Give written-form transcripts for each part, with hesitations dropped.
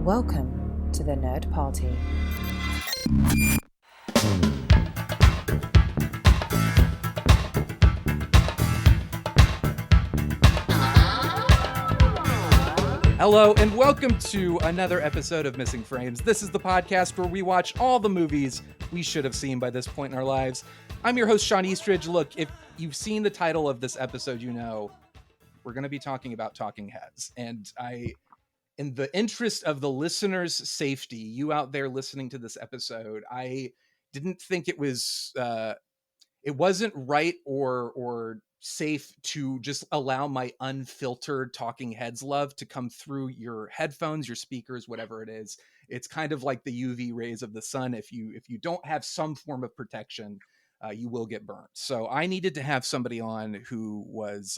Welcome to the Nerd Party. Hello, and welcome to another episode of Missing Frames. This is the podcast where we watch all the movies we should have seen by this point in our lives. I'm your host, Shawn Eastridge. Look, if you've seen the title of this episode, you know we're going to be talking about talking heads. And in the interest of the listeners' safety, you out there listening to this episode, I didn't think it wasn't right or safe to just allow my unfiltered talking heads love to come through your headphones, your speakers, whatever it is. It's kind of like the UV rays of the sun. If you don't have some form of protection, you will get burnt. So I needed to have somebody on who was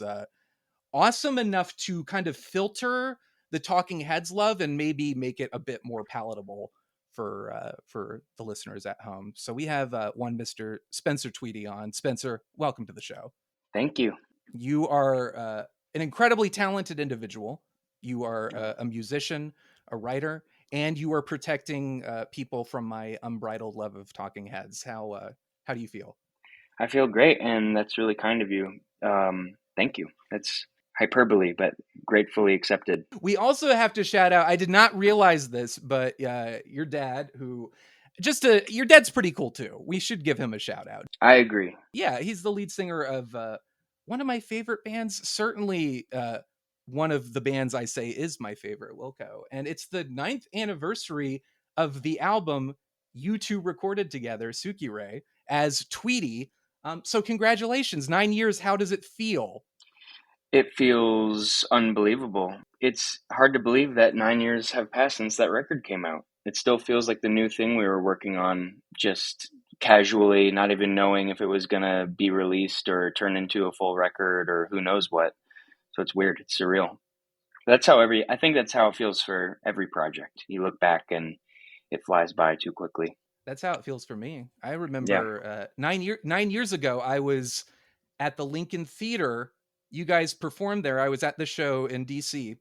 awesome enough to kind of filter the talking heads love and maybe make it a bit more palatable for the listeners at home. So we have one Mr. Spencer Tweedy on. Spencer, welcome to the show. Thank you. You are an incredibly talented individual. You are a musician, a writer, and you are protecting people from my unbridled love of talking heads. How do you feel? I feel great, and that's really kind of you. Thank you. That's hyperbole, but gratefully accepted. We also have to shout out, I did not realize this, but your dad, your dad's pretty cool too. We should give him a shout out. I agree. Yeah, he's the lead singer of one of my favorite bands. Certainly one of the bands I say is my favorite, Wilco. And it's the 9th anniversary of the album you two recorded together, Suki Ray, as Tweedy. So congratulations, 9 years. How does it feel? It feels unbelievable. It's hard to believe that 9 years have passed since that record came out. It still feels like the new thing we were working on, just casually, not even knowing if it was going to be released or turn into a full record or who knows what. So it's weird. It's surreal. I think that's how it feels for every project. You look back and it flies by too quickly. That's how it feels for me. I remember 9 years ago, I was at the Lincoln Theater. You guys performed there. I was at the show in DC,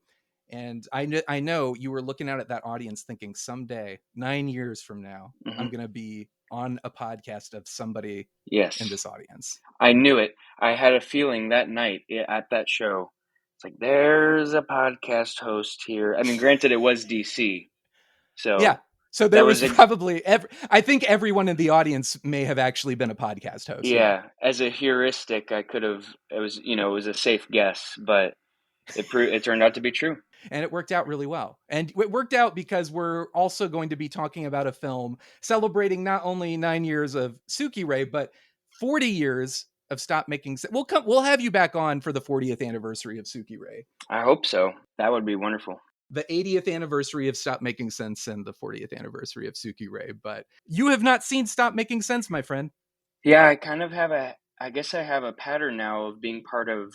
and I know you were looking out at that audience thinking someday, 9 years from now, I'm going to be on a podcast of somebody in this audience. I knew it. I had a feeling that night at that show. It's like, there's a podcast host here. I mean, granted, it was DC. So yeah. So there was probably I think everyone in the audience may have actually been a podcast host. Yeah, as a heuristic, I could have. It was a safe guess, but it turned out to be true, and it worked out really well. And it worked out because we're also going to be talking about a film celebrating not only 9 years of Suki Ray, but 40 years of Stop Making Sense. We'll have you back on for the 40th anniversary of Suki Ray. I hope so. That would be wonderful. The 80th anniversary of Stop Making Sense and the 40th anniversary of Suki Ray. But you have not seen Stop Making Sense, my friend. Yeah, I kind of have I guess I have a pattern now of being part of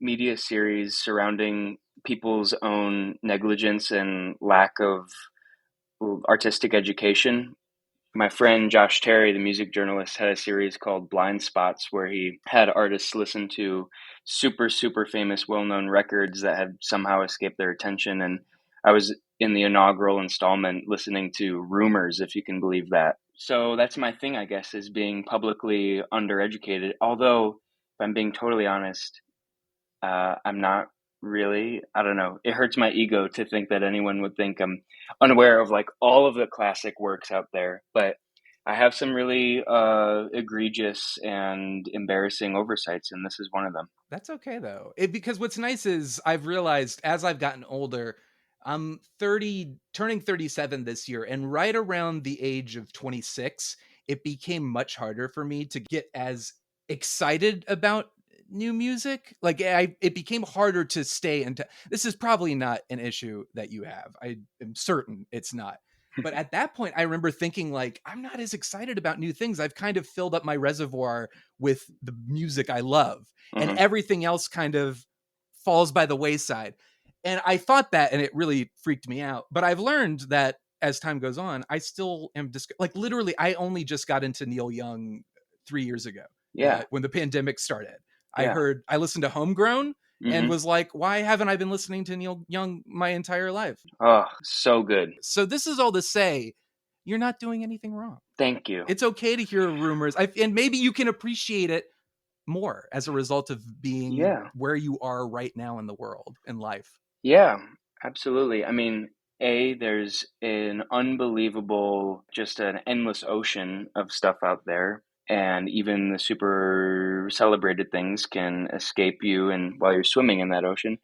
media series surrounding people's own negligence and lack of artistic education. My friend Josh Terry, the music journalist, had a series called Blind Spots where he had artists listen to super, super famous, well-known records that had somehow escaped their attention. And I was in the inaugural installment listening to Rumors, if you can believe that. So that's my thing, I guess, is being publicly undereducated. Although, if I'm being totally honest, I'm not really. I don't know. It hurts my ego to think that anyone would think I'm unaware of like all of the classic works out there. But I have some really egregious and embarrassing oversights, and this is one of them. That's okay, though. Because what's nice is I've realized as I've gotten older, I'm turning 37 this year, and right around the age of 26, it became much harder for me to get as excited about new music. Like it became harder to stay into. This is probably not an issue that you have. I am certain it's not. But at that point, I remember thinking like, I'm not as excited about new things. I've kind of filled up my reservoir with the music I love, and everything else kind of falls by the wayside. And I thought that, and it really freaked me out. But I've learned that as time goes on, I still am like literally, I only just got into Neil Young 3 years ago. Yeah. When the pandemic started. I listened to Homegrown and was like, why haven't I been listening to Neil Young my entire life? Oh, so good. So this is all to say, you're not doing anything wrong. Thank you. It's okay to hear rumors. And maybe you can appreciate it more as a result of being where you are right now in the world, in life. Yeah, absolutely. I mean, there's an unbelievable, just an endless ocean of stuff out there. And even the super celebrated things can escape you and while you're swimming in that ocean.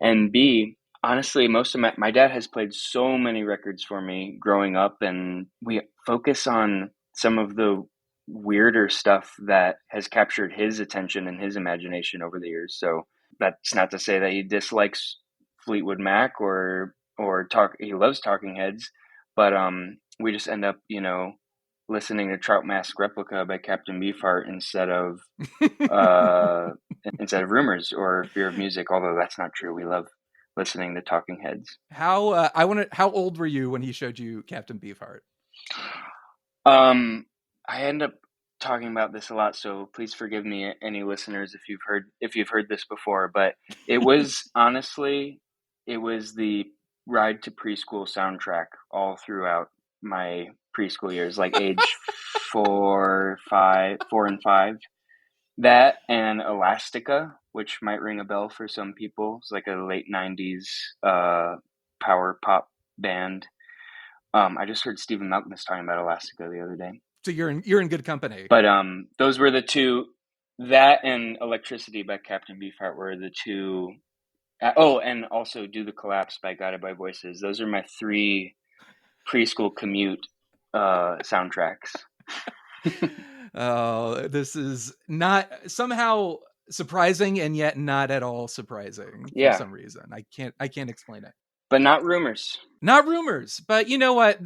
And B, honestly, most of my dad has played so many records for me growing up, and we focus on some of the weirder stuff that has captured his attention and his imagination over the years. So that's not to say that he dislikes Fleetwood Mac or he loves Talking Heads, but we just end up, listening to Trout Mask Replica by Captain Beefheart instead of Rumors or Fear of Music, although that's not true. We love listening to Talking Heads. How old were you when he showed you Captain Beefheart? I end up talking about this a lot, so please forgive me, any listeners, if you've heard this before, but it was honestly, it was the ride to preschool soundtrack all throughout my preschool years, like age 4 and 5. That and Elastica, which might ring a bell for some people. It's like a late 90s power pop band. I just heard Stephen Malkmus talking about Elastica the other day. So you're in good company. But those were the two. That and Electricity by Captain Beefheart were the two. And also Do the Collapse by Guided by Voices. Those are my 3 preschool commute soundtracks. Oh, this is not somehow surprising and yet not at all surprising for some reason. I can't explain it. But not Rumors. Not Rumors. But you know what?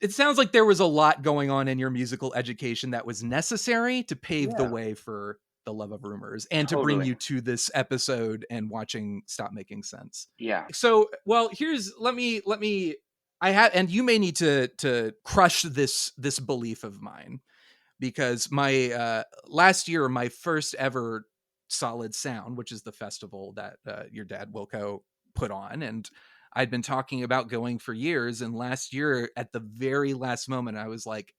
It sounds like there was a lot going on in your musical education that was necessary to pave the way for the love of Rumors and to bring you to this episode and watching Stop Making Sense. Yeah. So, well, let me and you may need to crush this belief of mine, because my last year, my first ever Solid Sound, which is the festival that your dad Wilco put on, and I'd been talking about going for years. And last year, at the very last moment, I was like,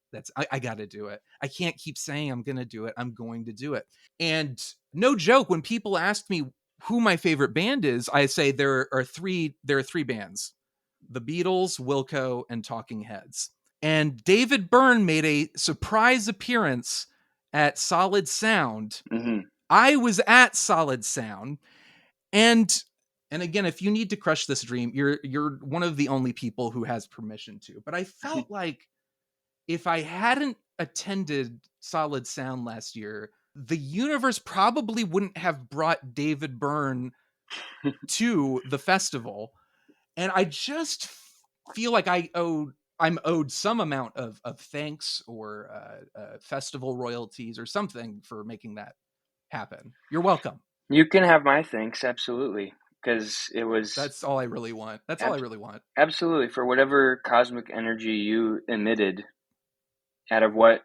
I got to do it. I can't keep saying I'm going to do it. I'm going to do it. And no joke, when people ask me who my favorite band is, I say there are three bands: the Beatles, Wilco, and Talking Heads. And David Byrne made a surprise appearance at Solid Sound. Mm-hmm. I was at Solid Sound, and again, if you need to crush this dream, you're one of the only people who has permission to. But I felt like if I hadn't attended Solid Sound last year, the universe probably wouldn't have brought David Byrne to the festival. And I just feel like I'm owed some amount of thanks or festival royalties or something for making that happen. You're welcome. You can have my thanks, absolutely. Because it was... That's all I really want. All I really want. Absolutely. For whatever cosmic energy you emitted, out of what,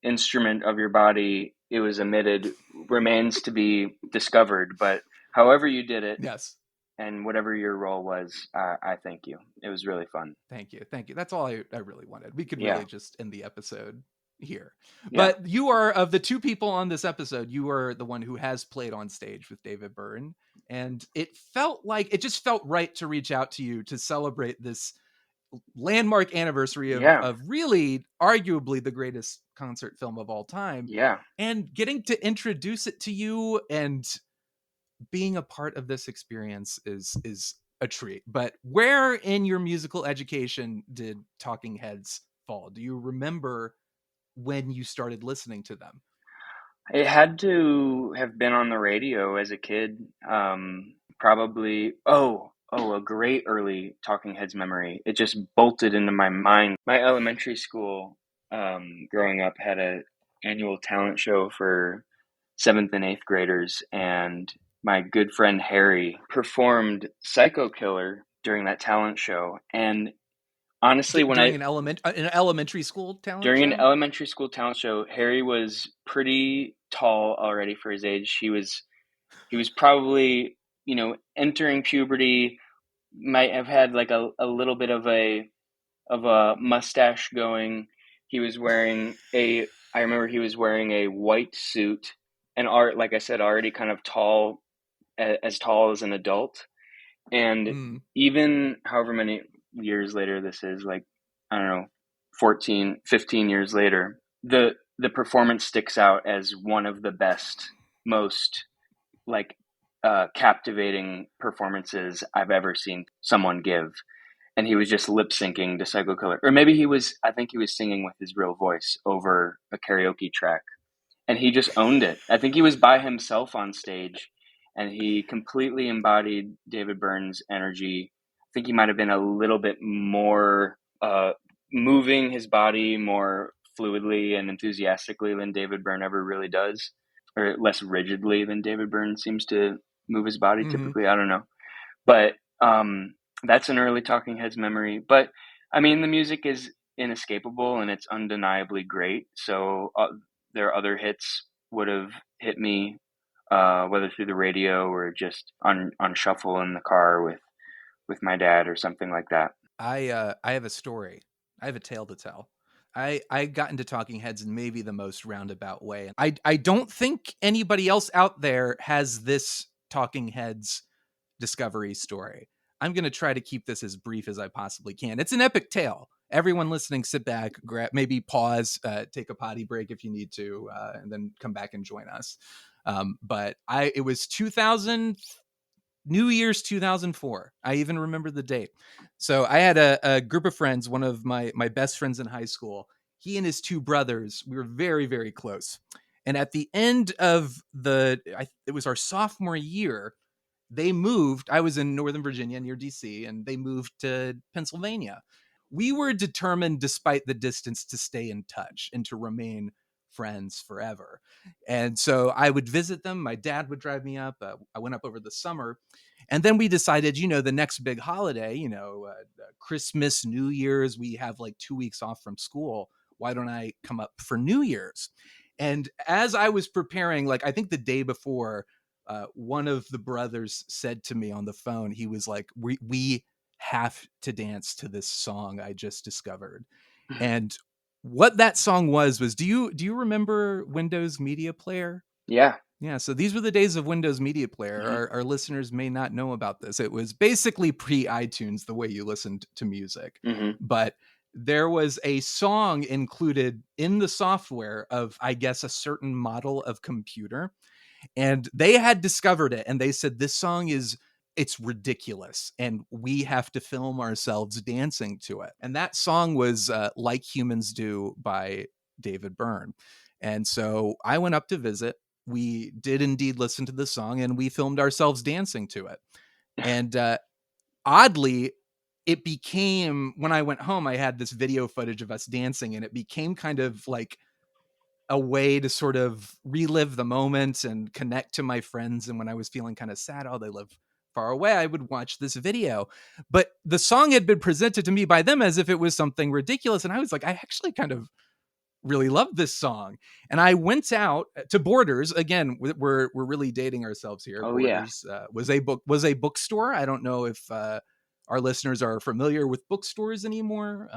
instrument of your body it was emitted remains to be discovered. But however you did it, yes, and whatever your role was, I thank you. It was really fun. Thank you. That's all I really wanted. We could really just end the episode here. But you are, of the 2 people on this episode, you are the one who has played on stage with David Byrne, and it just felt right to reach out to you to celebrate this landmark anniversary of really arguably the greatest concert film of all time. And getting to introduce it to you and being a part of this experience is a treat. But where in your musical education did Talking Heads fall? Do you remember when you started listening to them? It had to have been on the radio as a kid. Probably, a great early Talking Heads memory. It just bolted into my mind. My elementary school, growing up, had an annual talent show for 7th and 8th graders, and my good friend Harry performed Psycho Killer during that talent show. And honestly, an elementary school talent show? An elementary school talent show, Harry was pretty tall already for his age. He was He was probably, entering puberty, might have had like a little bit of a mustache going. He was wearing I remember he was wearing a white suit and like I said, already kind of tall, as tall as an adult. And Mm. even however many years later this is, like, I don't know, 14, 15 years later, the performance sticks out as one of the best, most like captivating performances I've ever seen someone give. And he was just lip syncing to Psycho Killer, or maybe I think he was singing with his real voice over a karaoke track, and he just owned it. I think he was by himself on stage, and he completely embodied David Byrne's energy. I think he might have been a little bit more moving his body more fluidly and enthusiastically than David Byrne ever really does, or less rigidly than David Byrne seems to move his body Mm-hmm. typically. I don't know. But that's an early Talking Heads memory. But I mean, the music is inescapable and it's undeniably great. So their other hits would have hit me, whether through the radio or just on shuffle in the car with my dad or something like that. I have a story. I have a tale to tell. I got into Talking Heads in maybe the most roundabout way. I don't think anybody else out there has this Talking Heads discovery story. I'm going to try to keep this as brief as I possibly can. It's an epic tale. Everyone listening, sit back, maybe pause, take a potty break if you need to, and then come back and join us. But it was 2000, New Year's 2004. I even remember the date. So I had a group of friends, one of my best friends in high school. He and his two brothers, we were very, very close. And at the end of it was our sophomore year, they moved. I was in Northern Virginia near DC, and they moved to Pennsylvania. We were determined, despite the distance, to stay in touch and to remain friends forever. And so I would visit them. My dad would drive me up. I went up over the summer. And then we decided, the next big holiday, Christmas, New Year's, we have like 2 weeks off from school. Why don't I come up for New Year's? And as I was preparing, like, I think the day before, one of the brothers said to me on the phone, he was like, we have to dance to this song I just discovered. And what that song was do you remember Windows Media Player? Yeah. Yeah, so these were the days of Windows Media Player. Mm-hmm. Our listeners may not know about this. It was basically pre-iTunes, the way you listened to music. Mm-hmm. But there was a song included in the software of, I guess, a certain model of computer. And they had discovered it, and they said, this song it's ridiculous, and we have to film ourselves dancing to it. And that song was Like Humans Do by David Byrne. And so I went up to visit. We did indeed listen to the song, and we filmed ourselves dancing to it. And oddly, it became, when I went home, I had this video footage of us dancing, and it became kind of like a way to sort of relive the moment and connect to my friends. And when I was feeling kind of sad, they live far away, I would watch this video. But the song had been presented to me by them as if it was something ridiculous. And I was like, I actually kind of really loved this song. And I went out to Borders. Again, we're really dating ourselves here. Oh, Borders was a bookstore. I don't know if our listeners are familiar with bookstores anymore,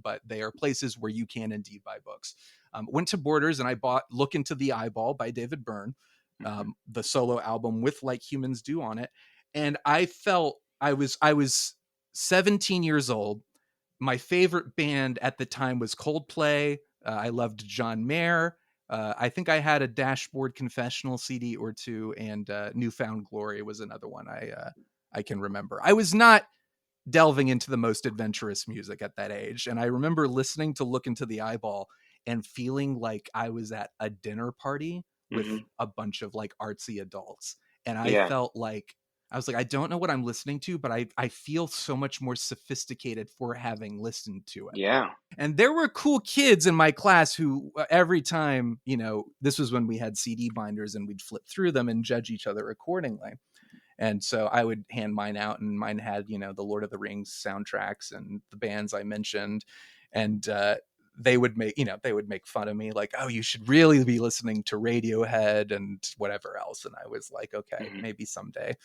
but they are places where you can indeed buy books. Went to Borders and I bought Look Into the Eyeball by David Byrne, the solo album with Like Humans Do on it. And I felt I was 17 years old. My favorite band at the time was Coldplay. I loved John Mayer. I think I had a Dashboard Confessional CD or two, and Newfound Glory was another one I can remember. I was not delving into the most adventurous music at that age, and I remember listening to Look Into the Eyeball and feeling like I was at a dinner party with a bunch of like artsy adults. And I felt like, I was like, I don't know what I'm listening to, but I feel so much more sophisticated for having listened to it. Yeah. And there were cool kids in my class who every time, this was when we had CD binders and we'd flip through them and judge each other accordingly. And so I would hand mine out, and mine had, the Lord of the Rings soundtracks and the bands I mentioned. And they would make fun of me, like, oh, you should really be listening to Radiohead and whatever else. And I was like, okay, maybe someday.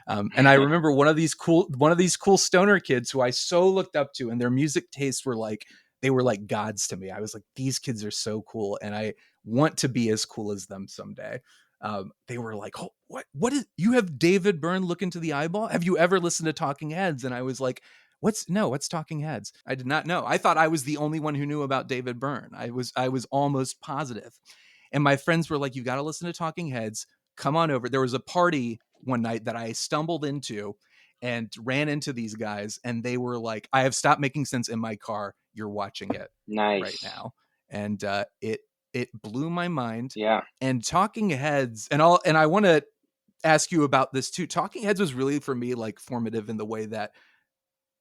And I remember one of these cool stoner kids who I so looked up to, and their music tastes were like, they were like gods to me. I was like, these kids are so cool, and I want to be as cool as them someday. They were like, oh, what is, you have David Byrne look into the eyeball? Have you ever listened to Talking Heads? And I was like, what's Talking Heads? I did not know. I thought I was the only one who knew about David Byrne. I was almost positive. And my friends were like, you got to listen to Talking Heads. Come on over. There was a party one night that I stumbled into and ran into these guys, and they were like, I have stopped making sense in my car. You're watching it right now. And it blew my mind. Yeah. And Talking Heads, and I want to ask you about this too. Talking Heads was really, for me, like formative in the way that,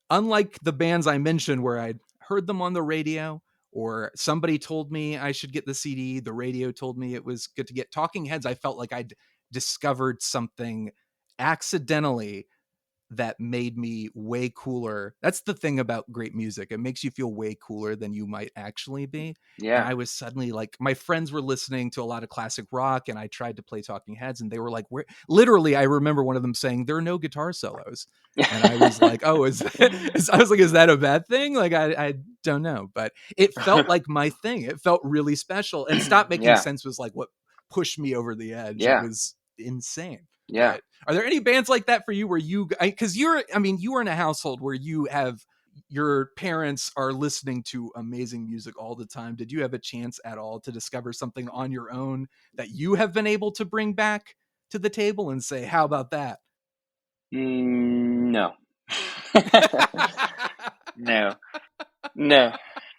unlike the bands I mentioned where I'd heard them on the radio, or somebody told me I should get the CD, the radio told me it was good to get, Talking Heads, I felt like I'd discovered something accidentally that made me way cooler. That's the thing about great music. It makes you feel way cooler than you might actually be. Yeah. And I was suddenly like, my friends were listening to a lot of classic rock, and I tried to play Talking Heads, and they were like, where? Literally, I remember one of them saying, there are no guitar solos. And I was like, oh, is that a bad thing? Like, I don't know, but it felt like my thing. It felt really special, and Stop Making Sense was like what pushed me over the edge. Yeah. It was insane. Yeah. But are there any bands like that for you where because you were in a household where you have, your parents are listening to amazing music all the time. Did you have a chance at all to discover something on your own that you have been able to bring back to the table and say, how about that? No. No,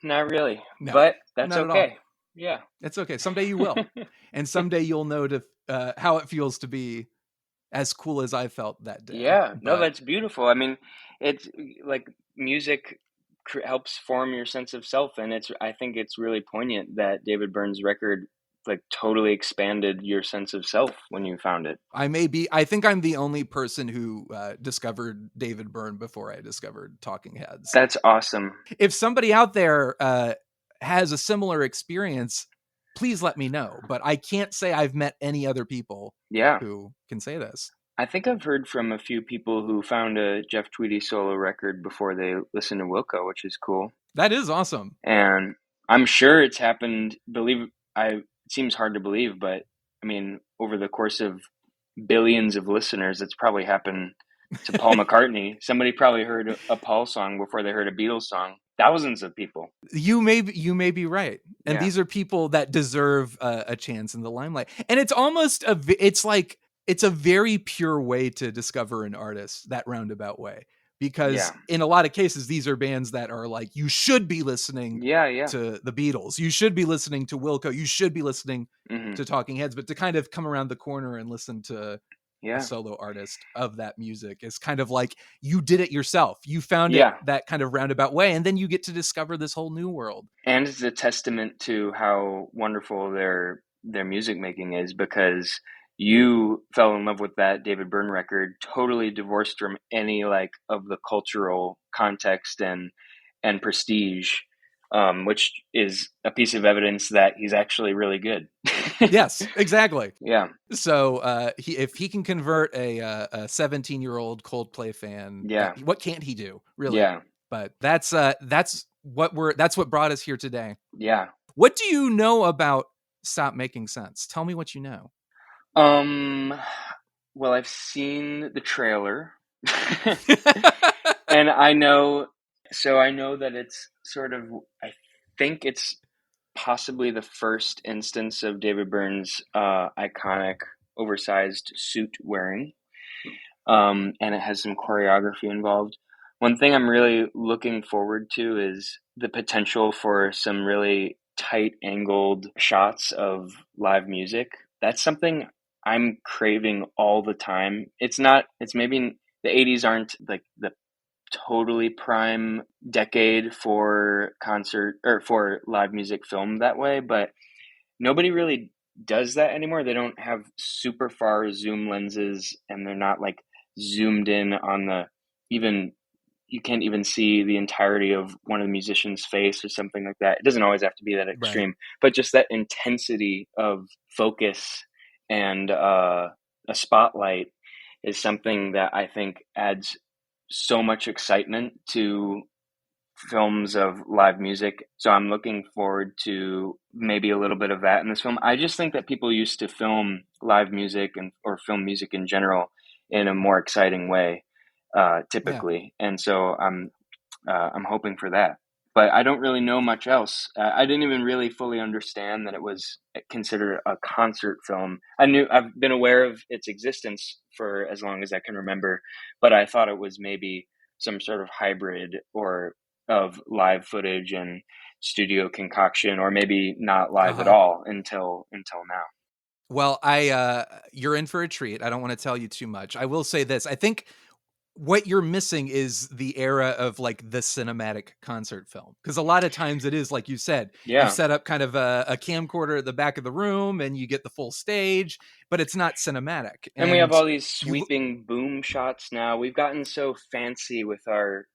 not really. No, but that's okay. Yeah. It's okay. Someday you will. And someday you'll know how it feels to be as cool as I felt that day. Yeah. No, that's beautiful. I mean, it's like music helps form your sense of self. And I think it's really poignant that David Byrne's record like totally expanded your sense of self when you found it. I think I'm the only person who discovered David Byrne before I discovered Talking Heads. That's awesome. If somebody out there has a similar experience, please let me know. But I can't say I've met any other people who can say this. I think I've heard from a few people who found a Jeff Tweedy solo record before they listened to Wilco, which is cool. That is awesome. And I'm sure it's happened. It seems hard to believe, but I mean, over the course of billions of listeners, it's probably happened to Paul McCartney. Somebody probably heard a Paul song before they heard a Beatles song. Thousands of people. You may be right. And these are people that deserve a chance in the limelight. And it's almost it's a very pure way to discover an artist, that roundabout way. Because in a lot of cases, these are bands that are like, you should be listening to the Beatles. You should be listening to Wilco. You should be listening to Talking Heads. But to kind of come around the corner and listen to a solo artist of that music is kind of like, you did it yourself. You found it that kind of roundabout way. And then you get to discover this whole new world. And it's a testament to how wonderful their music making is, because you fell in love with that David Byrne record, totally divorced from any like of the cultural context and prestige, which is a piece of evidence that he's actually really good. Yes, exactly. Yeah. So if he can convert a 17-year-old Coldplay fan, what can't he do, really? Yeah. But that's what brought us here today. Yeah. What do you know about Stop Making Sense? Tell me what you know. Well, I've seen the trailer and I know that it's sort of, I think it's possibly the first instance of David Byrne's iconic oversized suit wearing. And it has some choreography involved. One thing I'm really looking forward to is the potential for some really tight angled shots of live music. That's something I'm craving all the time. It's maybe the 80s aren't like the totally prime decade for concert or for live music film that way, but nobody really does that anymore. They don't have super far zoom lenses, and they're not like zoomed in on the even you can't even see the entirety of one of the musician's face or something like that. It doesn't always have to be that extreme, Right. but just that intensity of focus and a spotlight is something that I think adds so much excitement to films of live music. So I'm looking forward to maybe a little bit of that in this film. I just think that people used to film live music or film music in general in a more exciting way, Yeah. typically. And so I'm hoping for that. But I don't really know much else. I didn't even really fully understand that it was considered a concert film. I've been aware of its existence for as long as I can remember, but I thought it was maybe some sort of hybrid or of live footage and studio concoction, or maybe not live at Uh-huh. all until now. Well, you're in for a treat. I don't want to tell you too much. I will say this. I think what you're missing is the era of like the cinematic concert film. Because a lot of times it is, like you said, you Yeah. set up kind of a camcorder at the back of the room and you get the full stage, but it's not cinematic. And we have And all these you, sweeping boom shots now. We've gotten so fancy with our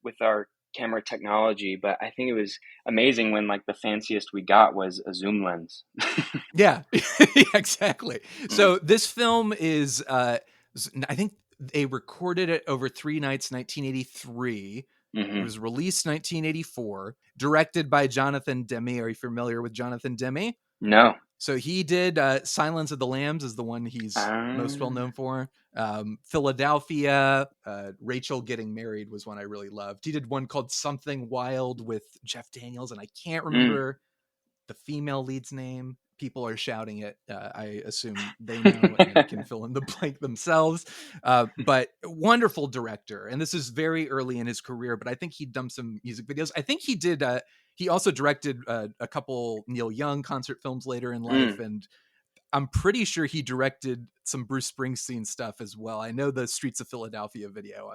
camera technology, but I think it was amazing when like the fanciest we got was a zoom lens. yeah, exactly. Mm. So this film is, I think they recorded it over 3 nights, 1983. It Hmm. was released 1984, directed by Jonathan Demme. Are you familiar with Jonathan Demme? No. So he did Silence of the Lambs is the one he's most well known for. Philadelphia, Rachel Getting Married was one I really loved. He did one called Something Wild with Jeff Daniels, and I can't Mm. remember the female lead's name. People are shouting it. I assume they know and can fill in the blank themselves. But wonderful director. And this is very early in his career, but I think he'd done some music videos. I think he did. He also directed a couple Neil Young concert films later in life. Mm. And I'm pretty sure he directed some Bruce Springsteen stuff as well. I know the Streets of Philadelphia video.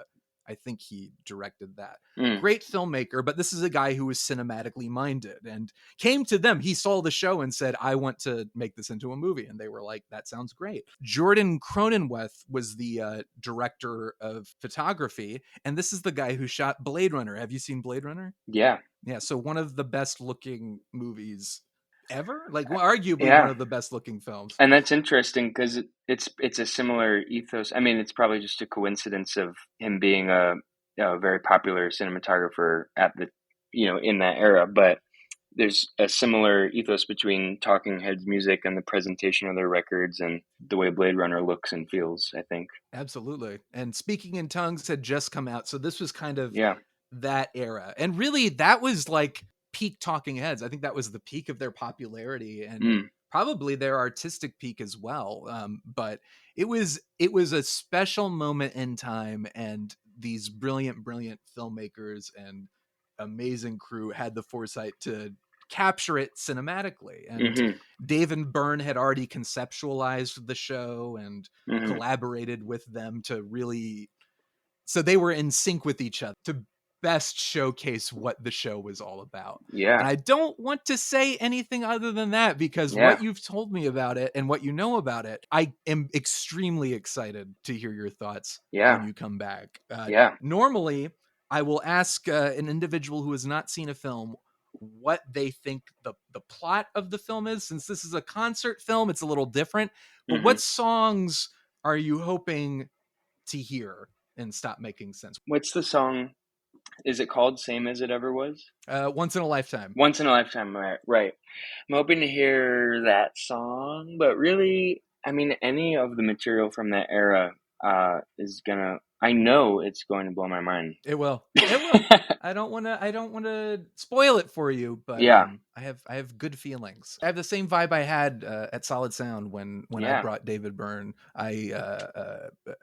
I think he directed that. Mm. Great filmmaker, but this is a guy who was cinematically minded and came to them. He saw the show and said, I want to make this into a movie. And they were like, that sounds great. Jordan Cronenweth was the director of photography. And this is the guy who shot Blade Runner. Have you seen Blade Runner? Yeah. Yeah. So one of the best looking movies ever, like arguably one Yeah. of the best looking films. And that's interesting because it's a similar ethos. I mean, it's probably just a coincidence of him being a very popular cinematographer at the in that era, but there's a similar ethos between Talking Heads music and the presentation of their records and the way Blade Runner looks and feels, I think. Absolutely. And Speaking in Tongues had just come out, so this was kind of Yeah. that era. And really that was like peak Talking Heads. I think that was the peak of their popularity and Mm. probably their artistic peak as well. But it was a special moment in time, and these brilliant filmmakers and amazing crew had the foresight to capture it cinematically. And Hmm. David Byrne had already conceptualized the show and Hmm. collaborated with them to really, so they were in sync with each other to best showcase what the show was all about. Yeah. And I don't want to say anything other than that, because Yeah. what you've told me about it and what you know about it, I am extremely excited to hear your thoughts Yeah. when you come back. Yeah. Normally, I will ask an individual who has not seen a film what they think the plot of the film is. Since this is a concert film, it's a little different. But Hmm. what songs are you hoping to hear and Stop Making Sense? What's the song? Is it called Same as It Ever Was? Once in a Lifetime. Once in a Lifetime, right. I'm hoping to hear that song, but really, I mean, any of the material from that era I know it's going to blow my mind. It will. It will. I don't want to spoil it for you, but Yeah. I have good feelings. I have the same vibe I had at Solid Sound when I Yeah. brought David Byrne.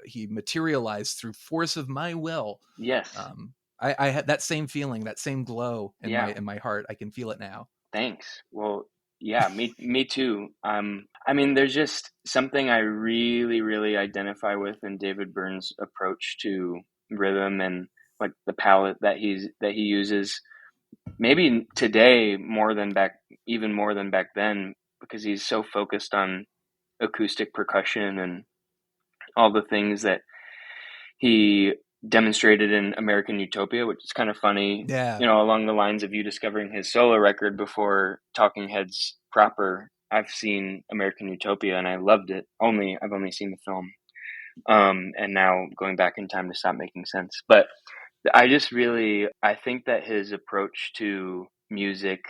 He materialized through force of my will. Yes. I had that same feeling, that same glow in Yeah. my heart. I can feel it now. Thanks. Well, yeah, me too. I mean, there's just something I really, really identify with in David Byrne's approach to rhythm and like the palette that he uses. Maybe today even more than back then, because he's so focused on acoustic percussion and all the things that he demonstrated in American Utopia, which is kind of funny. Yeah. Along the lines of you discovering his solo record before Talking Heads proper. I've seen American Utopia and I loved it. I've only seen the film. And now going back in time to Stop Making Sense. But I think that his approach to music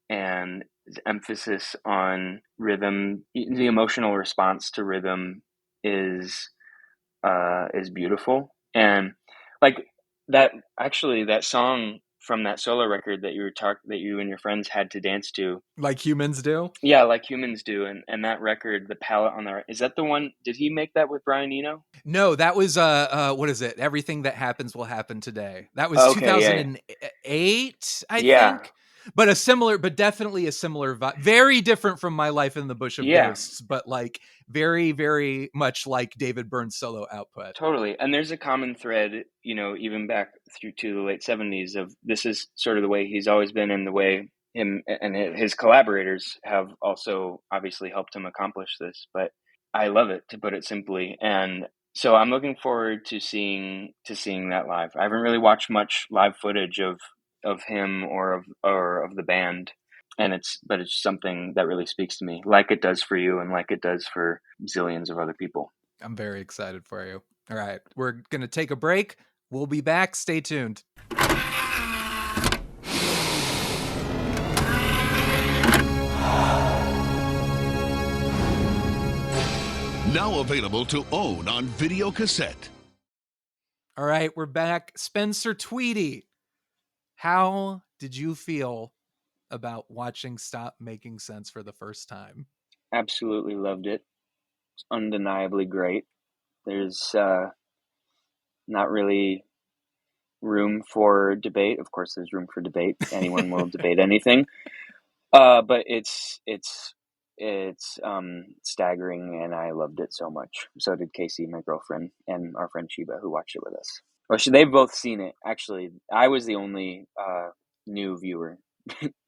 and his emphasis on rhythm, the emotional response to rhythm is beautiful. And like that song from that solo record that that you and your friends had to dance to, Like Humans Do? yeah, Like Humans Do. And that record, the palette on there, is that the one? Did he make that with Brian Eno? No, that was what is it? Everything That Happens Will Happen Today. That was Okay, yeah, 2008, I yeah, think. But definitely a similar vibe. Very different from My Life in the Bush of yeah, Ghosts, but like very, very much like David Byrne's solo output. totally. And there's a common thread, even back through to the late 70s of this is sort of the way he's always been, and the way him and his collaborators have also obviously helped him accomplish this. But I love it, to put it simply. And so I'm looking forward to seeing that live. I haven't really watched much live footage of him or of the band. And it's something that really speaks to me, like it does for you and like it does for zillions of other people. I'm very excited for you. All right, we're going to take a break. We'll be back. Stay tuned. Now available to own on video cassette. All right, we're back. Spencer Tweedy, how did you feel about watching Stop Making Sense for the first time? Absolutely loved it. It's undeniably great. There's not really room for debate. Of course, there's room for debate. Anyone will debate anything. But it's staggering, and I loved it so much. So did Casey, my girlfriend, and our friend Sheba, who watched it with us. Well, they've both seen it. Actually, I was the only new viewer.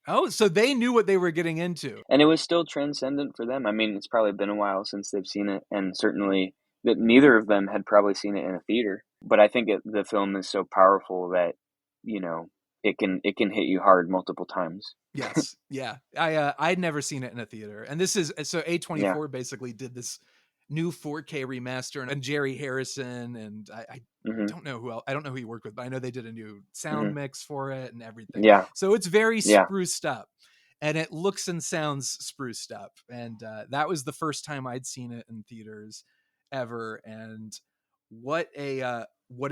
Oh, so they knew what they were getting into. And it was still transcendent for them. I mean, it's probably been a while since they've seen it, and certainly that neither of them had probably seen it in a theater. But I think the film is so powerful that, it can hit you hard multiple times. Yes. Yeah. I'd never seen it in a theater. And this is, so A24 basically did this new 4K remaster, and Jerry Harrison, and I don't know who else. I don't know who he worked with, but I know they did a new sound mix for it and everything. Yeah. So it's very spruced up, and it looks and sounds spruced up. And that was the first time I'd seen it in theaters ever. And what a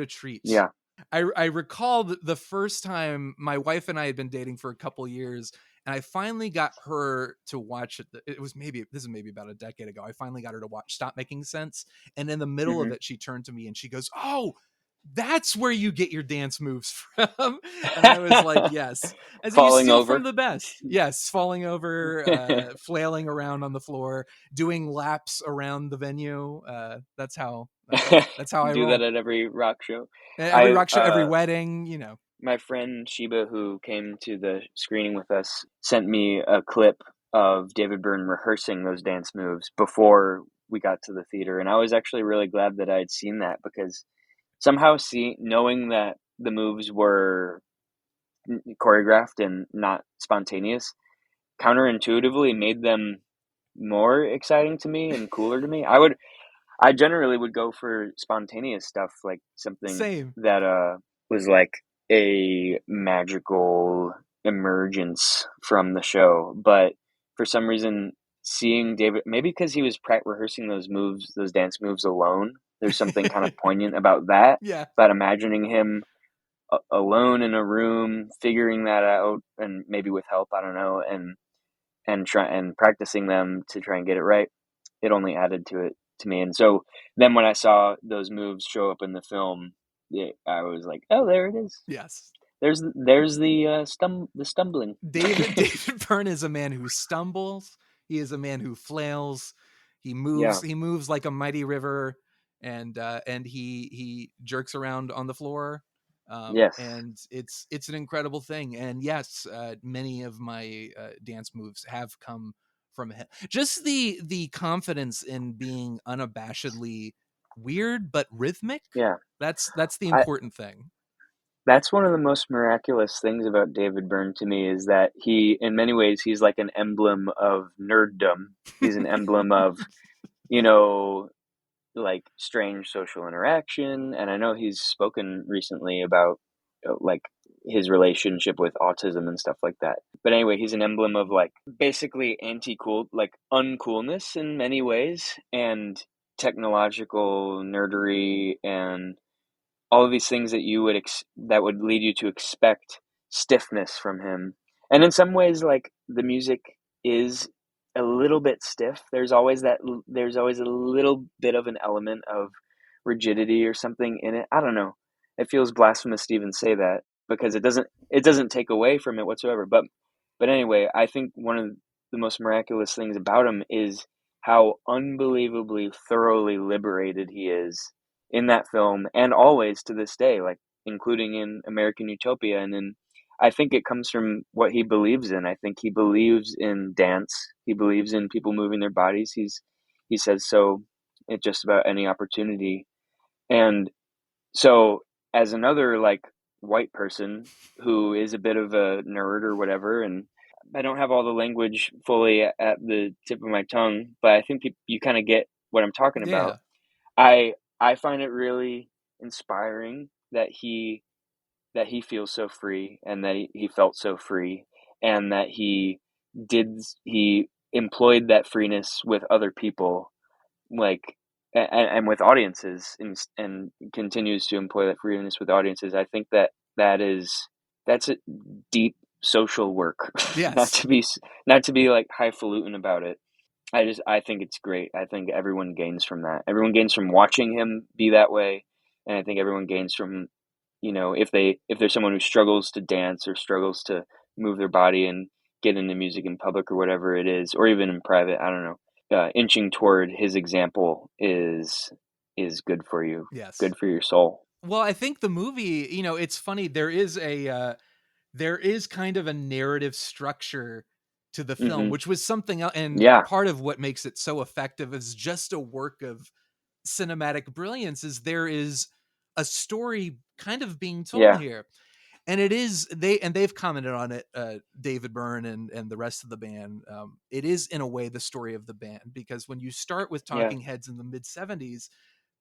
treat. Yeah. I recall the first time my wife and I had been dating for a couple years, and I finally got her to watch it. This is maybe about a decade ago. I finally got her to watch Stop Making Sense. And in the middle of it, she turned to me and she goes, "Oh, that's where you get your dance moves from." And I was like, yes. As falling you steal over from the best. Yes. Falling over, flailing around on the floor, doing laps around the venue. That's how I do roll. that at every rock show. Every rock show, every wedding, My friend Sheba, who came to the screening with us, sent me a clip of David Byrne rehearsing those dance moves before we got to the theater. And I was actually really glad that I had seen that, because somehow knowing that the moves were choreographed and not spontaneous counterintuitively made them more exciting to me and cooler to me. I generally would go for spontaneous stuff, like something that was like a magical emergence from the show. But for some reason, seeing David, maybe because he was rehearsing those dance moves alone, there's something kind of poignant about that. Yeah. About imagining him alone in a room, figuring that out, and maybe with help, I don't know, and practicing them to try and get it right. It only added to it to me. And so then when I saw those moves show up in the film, I was like, oh, there it is. Yes. There's the stumbling. David Byrne is a man who stumbles. He is a man who flails. He moves. Yeah. He moves like a mighty river, and he jerks around on the floor. Yes. And it's an incredible thing. And yes, many of my dance moves have come from him. Just the confidence in being unabashedly weird but rhythmic. Yeah. That's the important thing. That's one of the most miraculous things about David Byrne to me, is that he, in many ways, he's like an emblem of nerddom. He's an emblem of, you know, like strange social interaction. And I know he's spoken recently about like his relationship with autism and stuff like that. But anyway, he's an emblem of like basically anti-cool, like uncoolness in many ways, and technological nerdery, and all of these things that you would that would lead you to expect stiffness from him. And in some ways, like, the music is a little bit stiff. There's always a little bit of an element of rigidity or something in it. I don't know. It feels blasphemous to even say that, because it doesn't take away from it whatsoever. But anyway, I think one of the most miraculous things about him is how unbelievably thoroughly liberated he is in that film, and always to this day, like including in American Utopia. And then I think it comes from what he believes in. I think he believes in dance. He believes in people moving their bodies. He says so at just about any opportunity. And so, as another like white person who is a bit of a nerd or whatever, and I don't have all the language fully at the tip of my tongue, but I think you kind of get what I'm talking about. I find it really inspiring that he feels so free, and that he felt so free, and that he employed that freeness with other people, like, and with audiences, and continues to employ that freeness with audiences. I think that's a deep social work. Yes. not to be like highfalutin about it. I think it's great. I think everyone gains from that. Everyone gains from watching him be that way, and I think everyone gains from, if there's someone who struggles to dance or struggles to move their body and get into music in public or whatever it is, or even in private, I don't know. Inching toward his example is good for you. Yes. Good for your soul. Well, I think the movie, it's funny. There is kind of a narrative structure to the film, Mm-hmm. which was something else. And part of what makes it so effective is just a work of cinematic brilliance, is there is a story kind of being told here. And it is, they've commented on it, David Byrne and the rest of the band. It is in a way the story of the band, because when you start with Talking Heads in the mid 70s,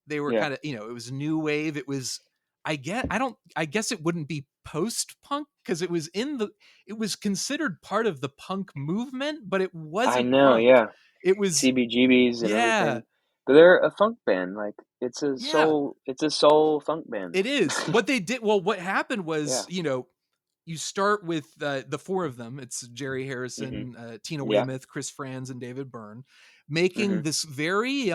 they were kind of, it was new wave. It was, I guess it wouldn't be post-punk, because it was considered part of the punk movement, but it wasn't. I know, punk. It was CBGBs and everything. But they're a funk band. Like, it's a soul funk band. It is. What they did, well, what happened was, you start with the four of them. It's Jerry Harrison, Tina Weymouth, Chris Franz, and David Byrne, making this very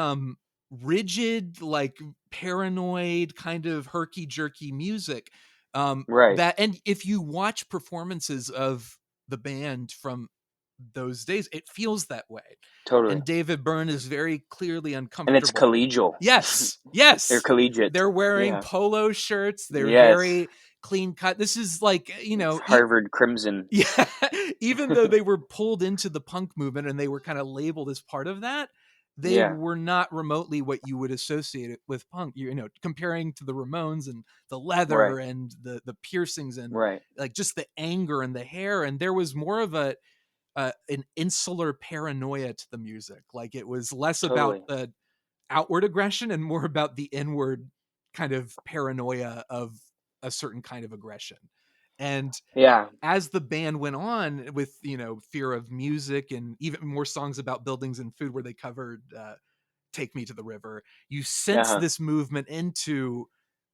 rigid, like paranoid kind of herky-jerky music. That, and if you watch performances of the band from those days, it feels that way. Totally. And David Byrne is very clearly uncomfortable. And it's collegial. Yes. They're collegiate. They're wearing polo shirts. They're very clean cut. This is like, Harvard Crimson. Yeah. Even though they were pulled into the punk movement and they were kind of labeled as part of that, they were not remotely what you would associate it with punk. Comparing to the Ramones and the leather and the piercings and like just the anger and the hair. And there was more of an insular paranoia to the music. Like, it was less about the outward aggression and more about the inward kind of paranoia of a certain kind of aggression. And as the band went on with, Fear of Music and even more songs about buildings and food, where they covered Take Me to the River, you sense this movement into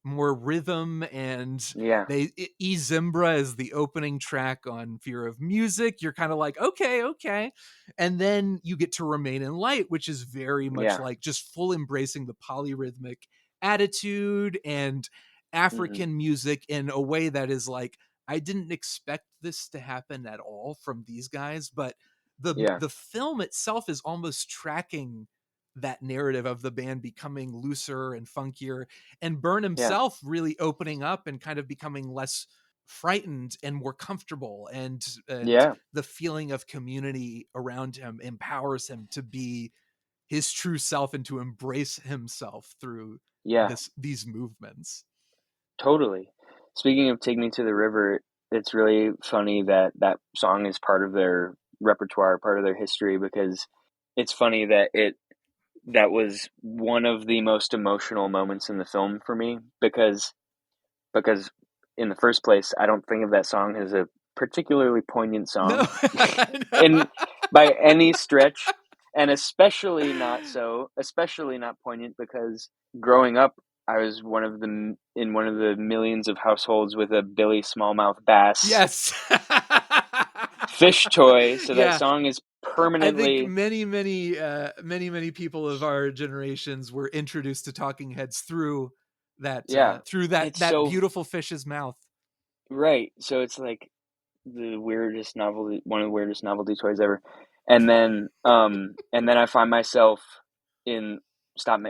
more rhythm, and they E Zimbra is the opening track on Fear of Music. You're kind of like, okay. And then you get to Remain in Light, which is very much like just full embracing the polyrhythmic attitude and African music in a way that is like, I didn't expect this to happen at all from these guys, but the film itself is almost tracking that narrative of the band becoming looser and funkier, and Byrne himself really opening up and kind of becoming less frightened and more comfortable, and the feeling of community around him empowers him to be his true self and to embrace himself through Yeah, these movements. totally. Speaking of Take Me to the River, it's really funny that that song is part of their repertoire, part of their history, because it's funny that that was one of the most emotional moments in the film for me, because in the first place, I don't think of that song as a particularly poignant No. song in by any stretch, and especially not poignant because growing up, I was in one of the millions of households with a Billy Smallmouth bass Yes. fish toy, so that Yeah. song is I think permanently. many people of our generations were introduced to Talking Heads through that It's that so beautiful fish's mouth. right. So it's like the weirdest novelty, one of the weirdest novelty toys ever. And then I find myself in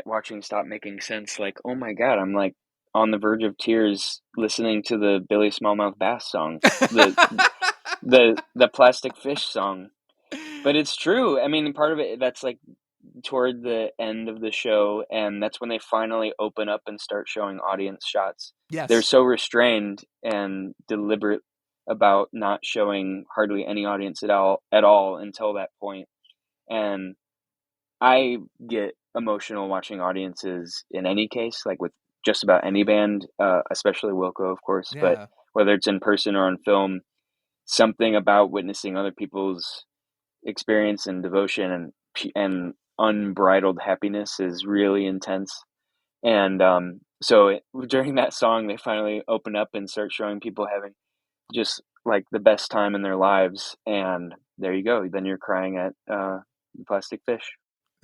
watching Stop Making Sense, like, oh my God, I'm like on the verge of tears listening to the Billy Smallmouth Bass song, the the plastic fish song. But it's true. I mean, part of it, that's like toward the end of the show, and that's when they finally open up and start showing audience shots. They're Yes. so restrained and deliberate about not showing hardly any audience at all until that point. And I get emotional watching audiences in any case, like with just about any band, especially Wilco, of course, but Yeah. whether it's in person or on film, something about witnessing other people's experience and devotion and unbridled happiness is really intense. And during that song, they finally open up and start showing people having just like the best time in their lives, and there you go. Then you're crying at the plastic fish.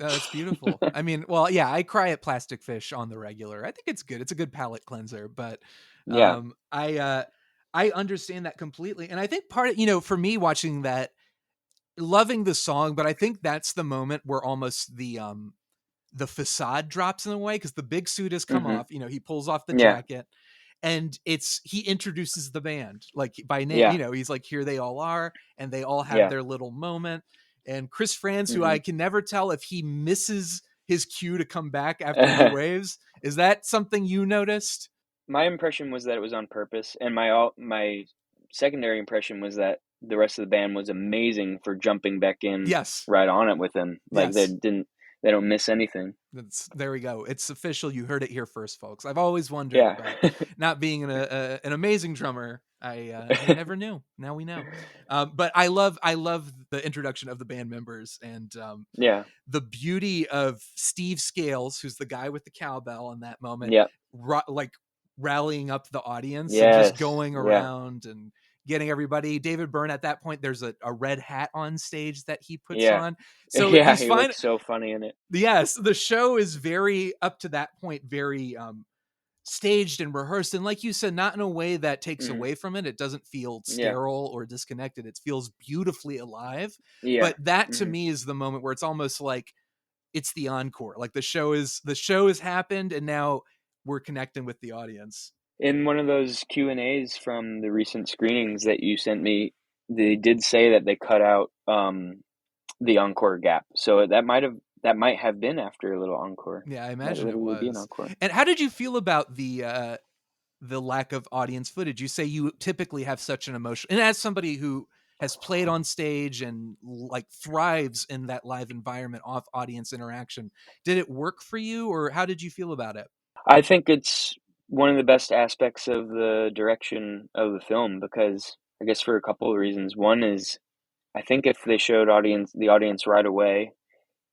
Oh, that's beautiful. I mean, well, yeah, I cry at plastic fish on the regular. I think it's good. It's a good palate cleanser, but Yeah. I understand that completely. And I think part of, for me watching that, loving the song, but I think that's the moment where almost the facade drops in a way, because the big suit has come Hmm. off. He pulls off the Yeah. jacket, and he introduces the band like by name. Yeah. He's like, here they all are, and they all have Yeah. their little moment. And Chris Franz, who Hmm. I can never tell if he misses his cue to come back after he waves. Is that something you noticed? My impression was that it was on purpose, and my secondary impression was that the rest of the band was amazing for jumping back in Yes. right on it with him. Like Yes. they don't miss anything. There we go. It's official. You heard it here first, folks. I've always wondered Yeah. about not being an amazing drummer. I never knew. Now we know. But I love the introduction of the band members, and Yeah. the beauty of Steve Scales, who's the guy with the cowbell in that moment, Yeah. like rallying up the audience and Yes. just going Yeah. around and getting everybody. David Byrne at that point, there's a red hat on stage that he puts Yeah. on. So Yeah, he's he fine. looks so funny in it. Yes, the show is very, up to that point, very staged and rehearsed, and like you said, not in a way that takes Mhm. away from it. It doesn't feel Yeah. sterile or disconnected. It feels beautifully alive. Yeah. But that to Mhm. me is the moment where it's almost like it's the encore. Like the show has happened, and now we're connecting with the audience. In one of those Q&As from the recent screenings that you sent me, they did say that they cut out the encore gap. So that might have been after a little encore. Yeah, I Might imagine it literally be an was. encore. And how did you feel about the lack of audience footage? You say you typically have such an emotion, and as somebody who has played on stage and like thrives in that live environment off audience interaction, did it work for you, or how did you feel about it? I think it's one of the best aspects of the direction of the film, because I guess for a couple of reasons. One is I think if they showed the audience right away,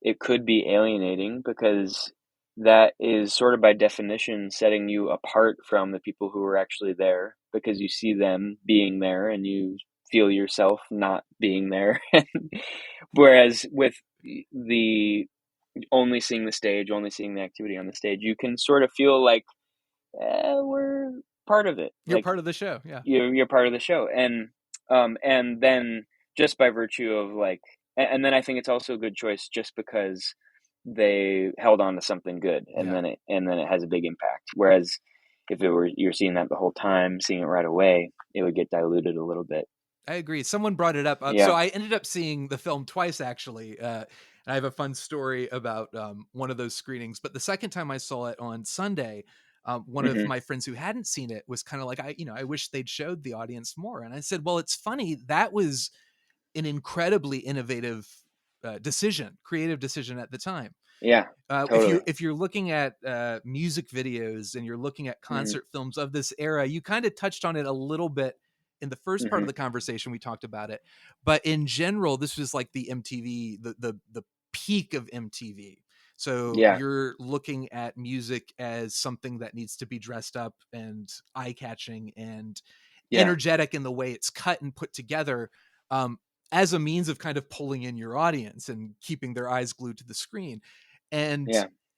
it could be alienating, because that is sort of by definition setting you apart from the people who are actually there, because you see them being there and you feel yourself not being there. Whereas with the only seeing the stage, only seeing the activity on the stage, you can sort of feel like we're part of it. You're Like part of the show. Yeah. you're part of the show, and then just by virtue of like, and then I think it's also a good choice just because they held on to something good, and Yeah. then it has a big impact. Whereas if you're seeing that the whole time, seeing it right away, it would get diluted a little bit. I agree. Someone brought it up. Yeah. So I ended up seeing the film twice, actually. And I have a fun story about one of those screenings. But the second time I saw it on Sunday, one of my friends who hadn't seen it was kind of like, I wish they'd showed the audience more. And I said, well, it's funny. That was an incredibly innovative creative decision at the time. Yeah, totally. If you're looking at music videos and you're looking at concert films of this era, you kind of touched on it a little bit in the first part of the conversation. We talked about it, but in general, this was like the MTV, the peak of MTV. So you're looking at music as something that needs to be dressed up and eye-catching and energetic in the way it's cut and put together, as a means of kind of pulling in your audience and keeping their eyes glued to the screen. And,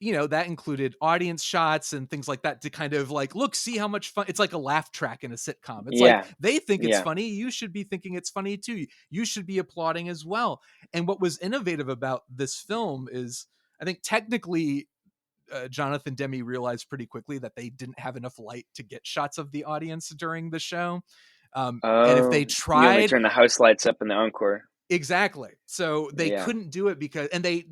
that included audience shots and things like that to kind of like, look, see how much fun. It's like a laugh track in a sitcom. It's like, they think it's funny. You should be thinking it's funny too. You should be applauding as well. And what was innovative about this film is, I think technically, Jonathan Demme realized pretty quickly that they didn't have enough light to get shots of the audience during the show. And if they tried, you only turn the house lights up in the encore. Exactly. So they couldn't do it because, and I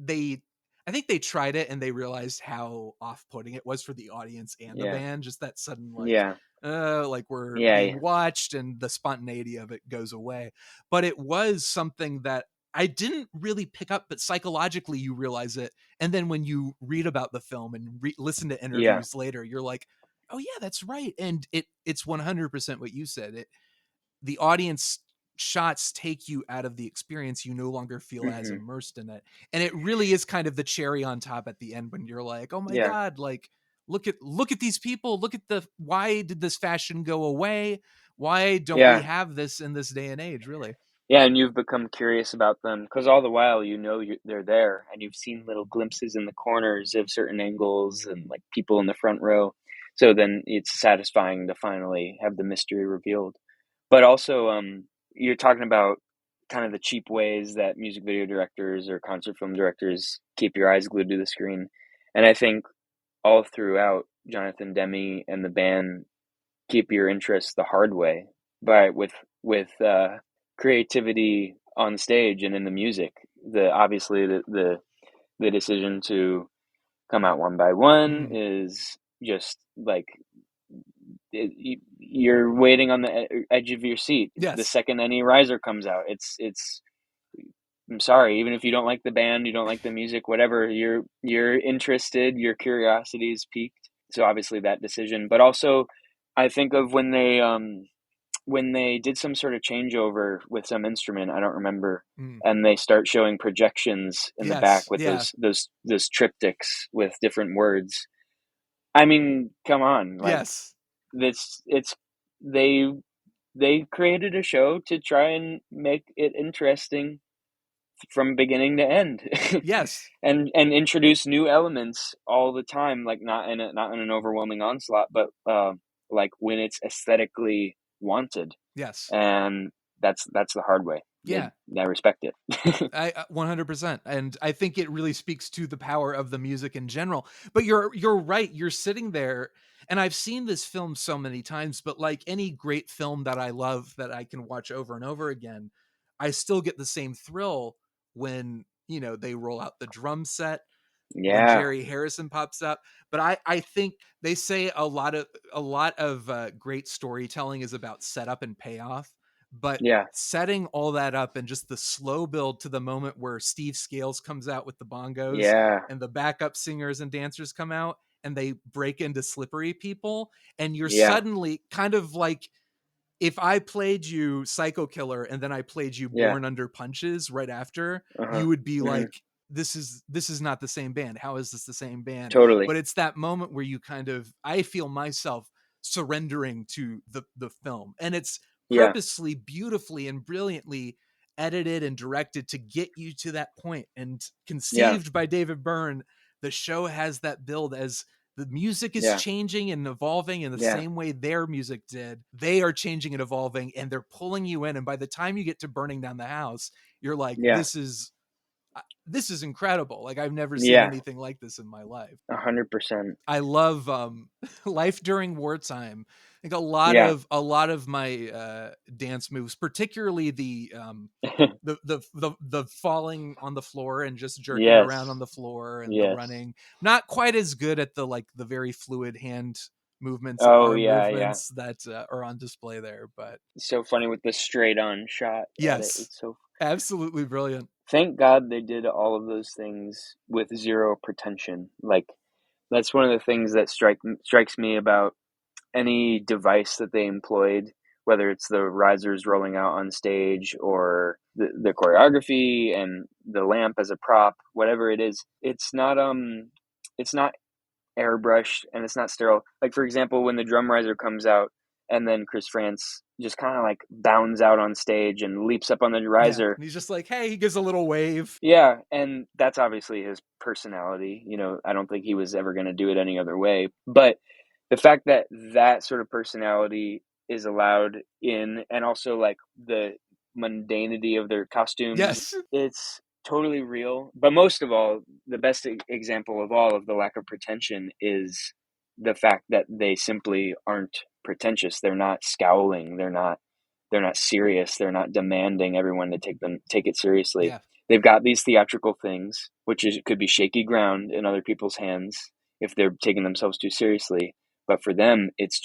think they tried it and they realized how off-putting it was for the audience and the band. Just that sudden, like we're being watched, and the spontaneity of it goes away. But it was something that I didn't really pick up, but psychologically you realize it. And then when you read about the film and listen to interviews later, you're like, oh yeah, that's right. And it's 100% what you said. The audience shots take you out of the experience. You no longer feel as immersed in it. And it really is kind of the cherry on top at the end when you're like, oh my God, like look at these people, why did this fashion go away? Why don't we have this in this day and age, really? Yeah, and you've become curious about them because all the while they're there, and you've seen little glimpses in the corners of certain angles and like people in the front row. So then it's satisfying to finally have the mystery revealed. But also, you're talking about kind of the cheap ways that music video directors or concert film directors keep your eyes glued to the screen. And I think all throughout, Jonathan Demme and the band keep your interest the hard way with creativity on stage and in the music. Obviously the decision to come out one by one is just like you're waiting on the edge of your seat. The second any riser comes out, it's I'm sorry, even if you don't like the band, you don't like the music, whatever, you're interested, your curiosity is piqued. So obviously that decision, but also I think of when they did some sort of changeover with some instrument, I don't remember, and they start showing projections in the back with those triptychs with different words. I mean, come on, like they created a show to try and make it interesting from beginning to end. and introduce new elements all the time, like not in an overwhelming onslaught, but like when it's aesthetically wanted. And that's the hard way. I respect it. I 100%. And I think it really speaks to the power of the music in general. But you're right. You're sitting there, and I've seen this film so many times, but like any great film that I love that I can watch over and over again, I still get the same thrill when, they roll out the drum set, when Jerry Harrison pops up. But I think they say a lot of great storytelling is about setup and payoff. But setting all that up and just the slow build to the moment where Steve Scales comes out with the bongos and the backup singers and dancers come out and they break into Slippery People, and you're suddenly kind of like, if I played you Psycho Killer and then I played you Born Under Punches right after, you would be like, this is not the same band. How is this the same band? Totally. But it's that moment where you I feel myself surrendering to the film, and it's purposely, beautifully, and brilliantly edited and directed to get you to that point. And conceived by David Byrne, the show has that build as the music is changing and evolving in the same way their music did. They are changing and evolving, and they're pulling you in. And by the time you get to Burning Down the House, you're like, this is this is incredible. Like, I've never seen Yeah, anything like this in my life. 100%. I love life during wartime. I think Yeah. a lot of my dance moves, particularly the falling on the floor and just jerking around on Yes. the floor, and the Yes. running. Not quite as good at the very fluid hand movements or Oh, arm yeah, yeah. movements that are on display there, but It's so funny with the straight on shot at it. yes, It's so absolutely brilliant. Thank God they did all of those things with zero pretension. Like, that's one of the things that strikes me about any device that they employed, whether it's the risers rolling out on stage or the choreography and the lamp as a prop, whatever it is. It's not airbrushed and it's not sterile. Like, for example, when the drum riser comes out and then Chris France just kind of like bounds out on stage and leaps up on the Yeah, riser. and he's just like, hey, he gives a little wave. Yeah, and that's obviously his personality. You know, I don't think he was ever going to do it any other way. But the fact that that sort of personality is allowed in, and also like the mundanity of their costumes, Yes. it's totally real. But most of all, the best example of all of the lack of pretension is the fact that they simply aren't pretentious. They're not scowling. They're not serious. They're not demanding everyone to take it seriously. Yeah. They've got these theatrical things, which could be shaky ground in other people's hands if they're taking themselves too seriously. But for them, it's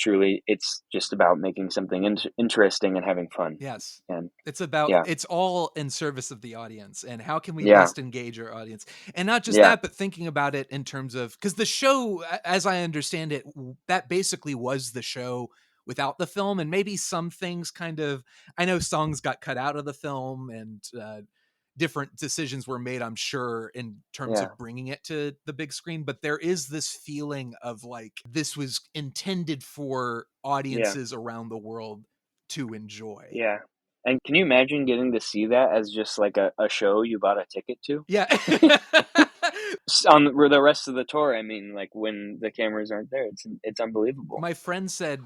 just about making something interesting and having fun. Yes. And It's all in service of the audience, and how can we Yeah. best engage our audience? And not just Yeah. that, but thinking about it in terms of, because the show, as I understand it, that basically was the show without the film, and maybe some things kind of, I know songs got cut out of the film, and different decisions were made, I'm sure, in terms Yeah. of bringing it to the big screen. But there is this feeling of like this was intended for audiences around the world to enjoy. Yeah. And can you imagine getting to see that as just like a show you bought a ticket to? Yeah. On the rest of the tour, I mean, like when the cameras aren't there, it's unbelievable. My friend said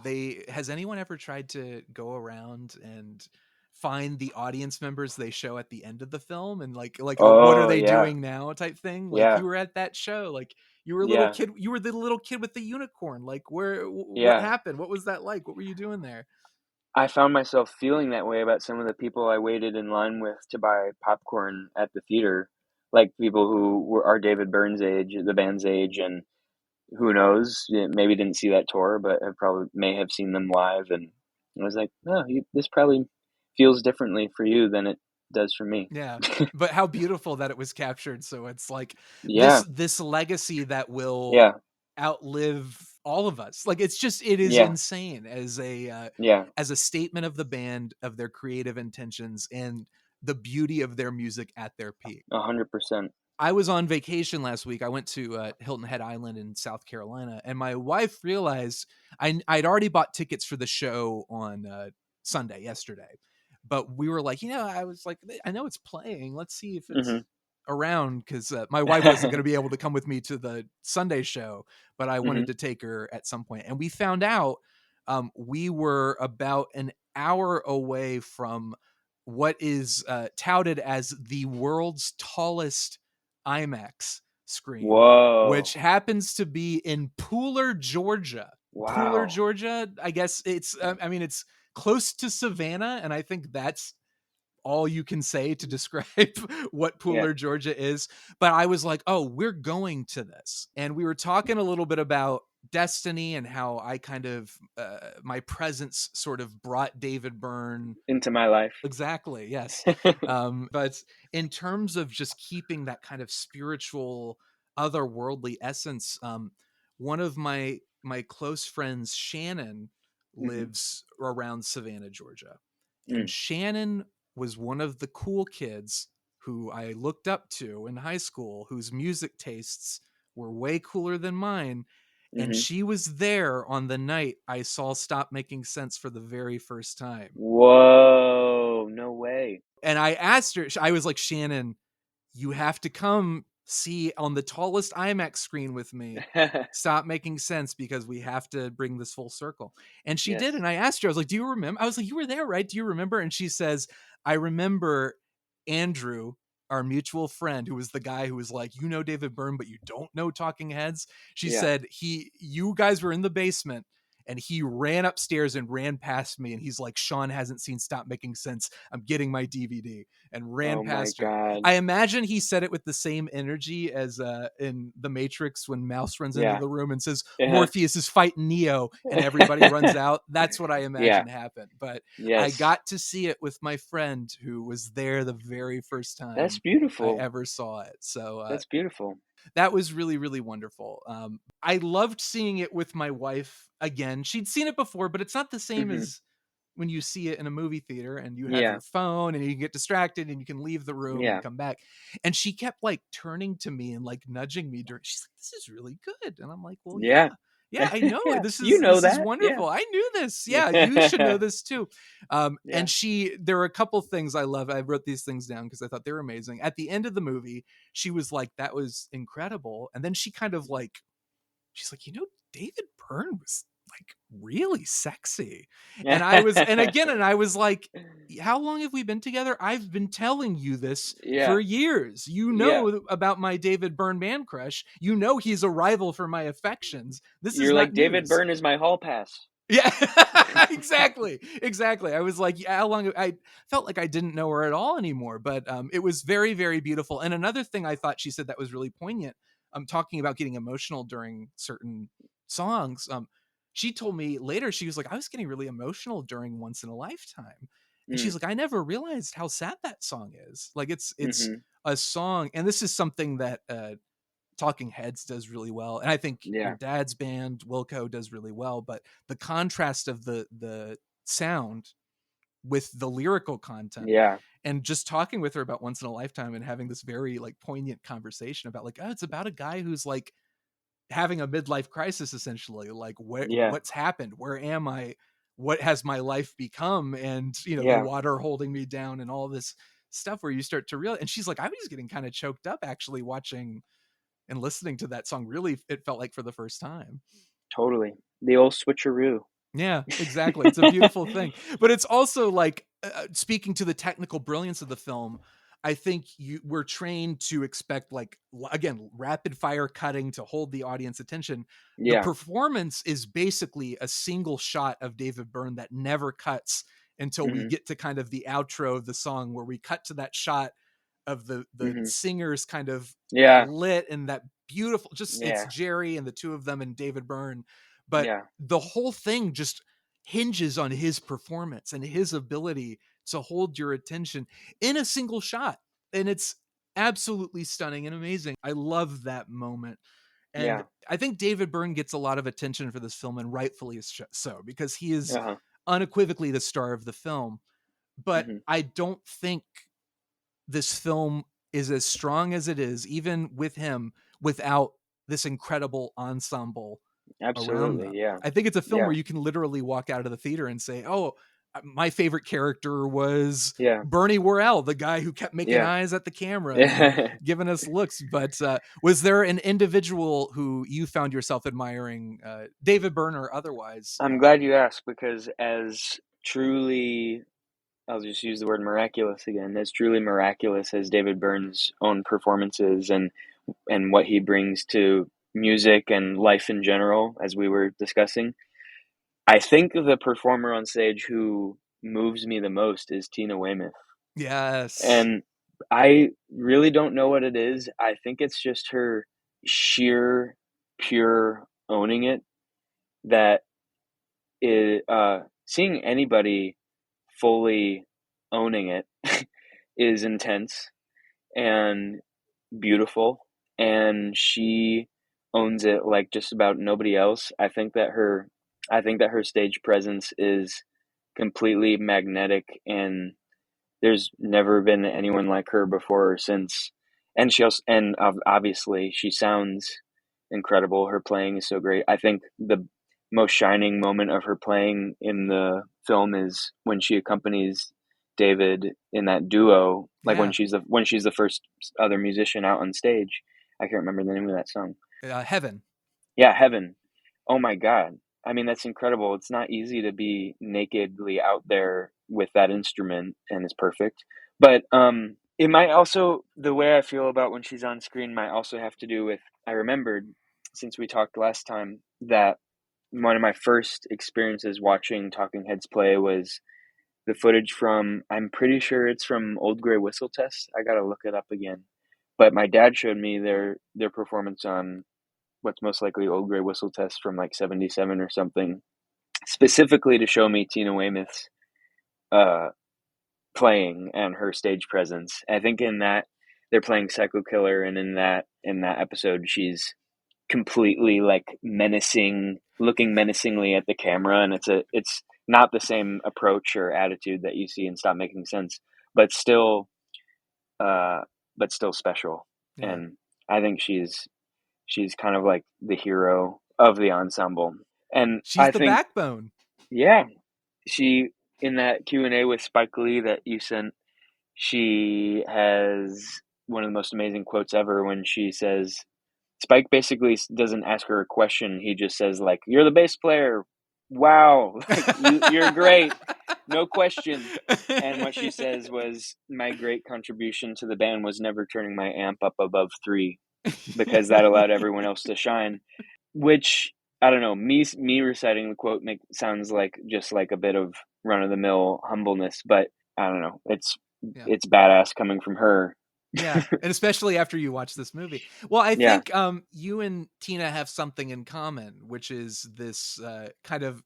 has anyone ever tried to go around and find the audience members they show at the end of the film, and like what are they doing now type thing? Like, Yeah. you were at that show, like you were a little Yeah. kid, you were the little kid with the unicorn. Like, what Yeah. happened? What was that like? What were you doing there? I found myself feeling that way about some of the people I waited in line with to buy popcorn at the theater, like people who are David Byrne's age, the band's age, and who knows, maybe didn't see that tour, but may have seen them live. And I was like, oh, this probably feels differently for you than it does for me. Yeah. But how beautiful that it was captured. So it's like Yeah. this legacy that will Yeah. outlive all of us. Like, it is Yeah. insane as Yeah. a statement of the band, of their creative intentions, and the beauty of their music at their peak. 100%. I was on vacation last week. I went to Hilton Head Island in South Carolina, and my wife realized I'd already bought tickets for the show on Sunday, yesterday. But we were like, I was like, I know it's playing. Let's see if it's around, because my wife wasn't going to be able to come with me to the Sunday show, but I wanted to take her at some point. And we found out we were about an hour away from what is touted as the world's tallest IMAX screen. Whoa. Which happens to be in Pooler, Georgia. Wow. Pooler, Georgia. I guess it's it's close to Savannah, and I think that's all you can say to describe what Pooler, Georgia is. But I was like, oh, we're going to this. And we were talking a little bit about Destiny and how I kind of my presence sort of brought David Byrne into my life. Exactly. Yes. But in terms of just keeping that kind of spiritual, otherworldly essence, one of my close friends, Shannon, lives around Savannah, Georgia. And Shannon was one of the cool kids who I looked up to in high school, whose music tastes were way cooler than mine. And she was there on the night I saw Stop Making Sense for the very first time. Whoa, no way. And I asked her, I was like, Shannon, you have to come see on the tallest IMAX screen with me Stop Making Sense, because we have to bring this full circle. And she did. And I asked her, I was like, do you remember? I was like, you were there, right? Do you remember? And she says, I remember Andrew, our mutual friend, who was the guy who was like, you know David Byrne, but you don't know Talking Heads. She said you guys were in the basement and he ran upstairs and ran past me, and he's like, Shawn hasn't seen Stop Making Sense. I'm getting my DVD, and ran past her. God. I imagine he said it with the same energy as in The Matrix when Mouse runs into the room and says, Morpheus is fighting Neo, and everybody runs out. That's what I imagine happened. But I got to see it with my friend who was there the very first time That's beautiful. I ever saw it. So that's beautiful. That was really, really wonderful. I loved seeing it with my wife again. She'd seen it before, but it's not the same as when you see it in a movie theater and you have your phone and you can get distracted and you can leave the room and come back. And she kept like turning to me and like nudging me during. She's like, "This is really good," and I'm like, "Well, yeah, I know it. This is this is wonderful. I knew this. Yeah, you should know this too." And there were a couple things I love. I wrote these things down because I thought they were amazing. At the end of the movie, she was like, "That was incredible," and then she kind of like, she's like, David Byrne was like really sexy. And I was like, how long have we been together? I've been telling you this for years. You know about my David Byrne man crush. You know he's a rival for my affections. You're like, news. David Byrne is my hall pass. Yeah, exactly. I was like, how long? I felt like I didn't know her at all anymore, but it was very, very beautiful. And another thing I thought she said that was really poignant, talking about getting emotional during certain songs. She told me later, she was like, I was getting really emotional during Once in a Lifetime. And she's like, I never realized how sad that song is. Like it's a song. And this is something that Talking Heads does really well. And I think your dad's band, Wilco, does really well. But the contrast of the sound with the lyrical content. And just talking with her about Once in a Lifetime and having this very like poignant conversation about like, it's about a guy who's like having a midlife crisis, essentially, like what's happened, where am I, what has my life become, and the water holding me down and all this stuff, where you start to realize. And she's like, I was getting kind of choked up actually watching and listening to that song. Really, it felt like for the first time. Totally. The old switcheroo. Yeah, exactly. It's a beautiful thing, but it's also like speaking to the technical brilliance of the film. I think we're trained to expect, like, again, rapid fire cutting to hold the audience attention. The performance is basically a single shot of David Byrne that never cuts until we get to kind of the outro of the song, where we cut to that shot of the singers kind of lit and that beautiful, just it's Jerry and the two of them and David Byrne. But the whole thing just hinges on his performance and his ability to hold your attention in a single shot. And it's absolutely stunning and amazing. I love that moment. And I think David Byrne gets a lot of attention for this film, and rightfully so, because he is unequivocally the star of the film. But I don't think this film is as strong as it is, even with him, without this incredible ensemble. Absolutely, I think it's a film where you can literally walk out of the theater and say, "Oh, my favorite character was Bernie Worrell, the guy who kept making eyes at the camera, and giving us looks." But was there an individual who you found yourself admiring, David Byrne or otherwise? I'm glad you asked, because as truly, I'll just use the word miraculous again, as truly miraculous as David Byrne's own performances and what he brings to music and life in general, as we were discussing, I think the performer on stage who moves me the most is Tina Weymouth. Yes. And I really don't know what it is. I think it's just her sheer, pure owning it, that is, seeing anybody fully owning it is intense and beautiful. And she owns it like just about nobody else. I think that her stage presence is completely magnetic, and there's never been anyone like her before or since. And obviously she sounds incredible. Her playing is so great. I think the most shining moment of her playing in the film is when she accompanies David in that duo, like when she's the first other musician out on stage. I can't remember the name of that song. Heaven. Yeah, Heaven. Oh my God. I mean, that's incredible. It's not easy to be nakedly out there with that instrument, and it's perfect. But It might also, the way I feel about when she's on screen might also have to do with, I remembered, since we talked last time, that one of my first experiences watching Talking Heads play was the footage from, I'm pretty sure it's from Old Grey Whistle Test. I gotta look it up again. But my dad showed me their performance on what's most likely Old Grey Whistle Test from like 77 or something, specifically to show me Tina Weymouth's playing and her stage presence. I think in that they're playing Psycho Killer, and in that episode she's completely like menacing, looking menacingly at the camera, and it's not the same approach or attitude that you see in Stop Making Sense, but still special. Yeah. And I think she's kind of like the hero of the ensemble, and She's I the think, backbone. yeah, she, in that Q&A with Spike Lee that you sent, she has one of the most amazing quotes ever when she says, Spike basically doesn't ask her a question. He just says, like, "You're the bass player. Wow. Like, you're great. No question." And what she says was, "My great contribution to the band was never turning my amp up above 3 because that allowed everyone else to shine." Which, I don't know, me reciting the quote sounds like just like a bit of run-of-the-mill humbleness, but I don't know. It's badass coming from her. Yeah, and especially after you watch this movie. Well, I Yeah. think you and Tina have something in common, which is this kind of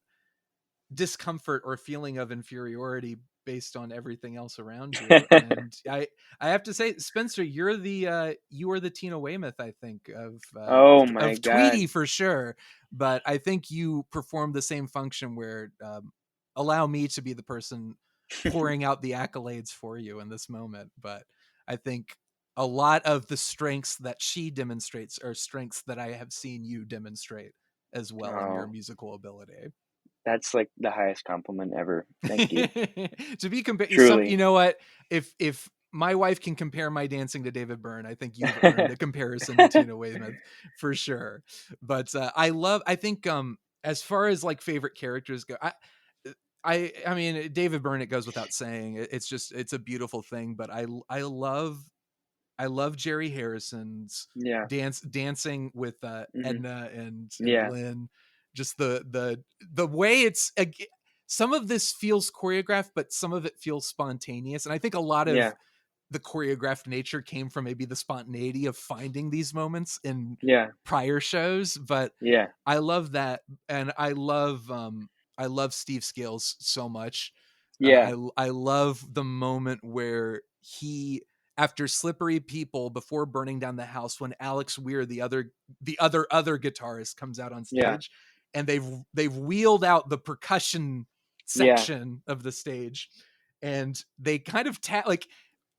discomfort or feeling of inferiority based on everything else around you. And I have to say, Spencer, you are the Tina Weymouth, I think, Oh my of God. Tweedy for sure. But I think you perform the same function where allow me to be the person pouring out the accolades for you in this moment. But I think a lot of the strengths that she demonstrates are strengths that I have seen you demonstrate as well in your musical ability. That's like the highest compliment ever. Thank you. To be compared, Truly. you know what? If my wife can compare my dancing to David Byrne, I think you've earned a comparison to Tina Weymouth for sure. But I think as far as like favorite characters go, I mean, David Byrne, it goes without saying. It's a beautiful thing. But I love Jerry Harrison's dancing with Edna and Lynn. Just the way it's, some of this feels choreographed, but some of it feels spontaneous. And I think a lot of the choreographed nature came from maybe the spontaneity of finding these moments in prior shows. But I love that. And I love Steve Scales so much. I love the moment where he, after Slippery People, before burning down the house, when Alex Weir, the other guitarist, comes out on stage, and they've wheeled out the percussion section of the stage, and they kind of like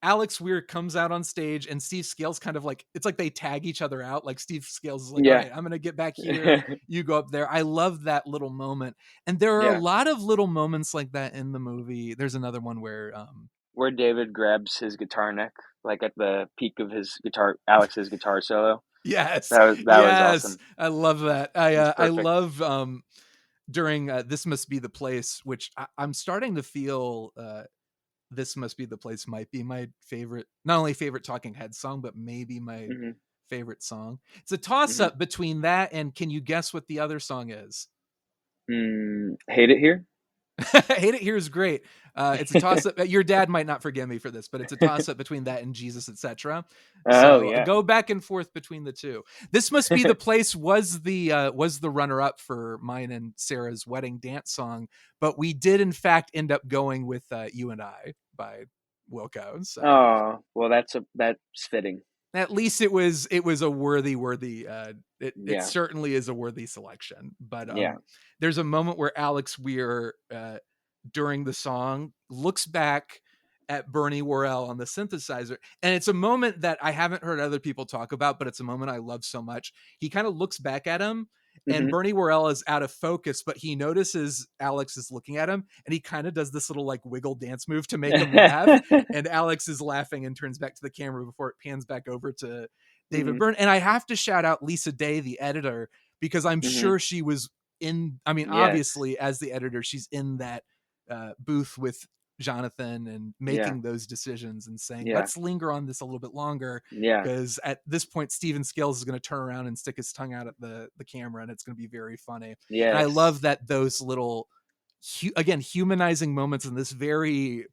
Alex Weir comes out on stage, and Steve Scales kind of like, it's like they tag each other out. Like Steve Scales is like, all right, I'm going to get back here. You go up there. I love that little moment. And there are a lot of little moments like that in the movie. There's another one where David grabs his guitar neck, like at the peak of Alex's guitar solo. Yes. That was awesome. I love that. I love during This Must Be the Place, which I'm starting to feel This Must Be the Place might be my favorite, not only favorite Talking Heads song, but maybe my favorite song. It's a toss up between that and can you guess what the other song is? Hate It Here? Hate It Here is great. It's a toss up. Your dad might not forgive me for this, but it's a toss up between that and Jesus, etc. So go back and forth between the two. This Must Be the Place was the runner up for mine and Sarah's wedding dance song, but we did in fact end up going with You and I by Wilco. So. Oh, well, that's fitting. At least it was a worthy. It certainly is a worthy selection. But there's a moment where Alex Weir, during the song, looks back at Bernie Worrell on the synthesizer, and it's a moment that I haven't heard other people talk about, but it's a moment I love so much. He kind of looks back at him, and Bernie Worrell is out of focus, but he notices Alex is looking at him, and he kind of does this little like wiggle dance move to make him laugh. And Alex is laughing and turns back to the camera before it pans back over to David Byrne. And I have to shout out Lisa Day, the editor, because I'm sure she was in, obviously as the editor, she's in that booth with Jonathan and Yeah. making those decisions and saying, Yeah. let's linger on this a little bit longer. Yeah. Because at this point, Steven Scales is going to turn around and stick his tongue out at the camera, and it's going to be very funny. Yes. And I love that those little, again, humanizing moments in this very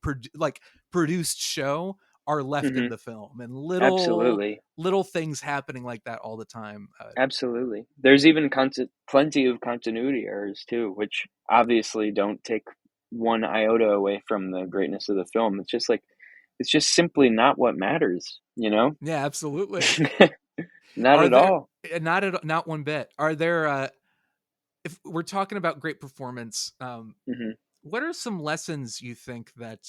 produced show are left in the film, and little things happening like that all the time. Absolutely. There's even plenty of continuity errors too, which obviously don't take one iota away from the greatness of the film. It's just simply not what matters, you know? Yeah, absolutely. Not at all. Not one bit. Are there, if we're talking about great performance, what are some lessons you think that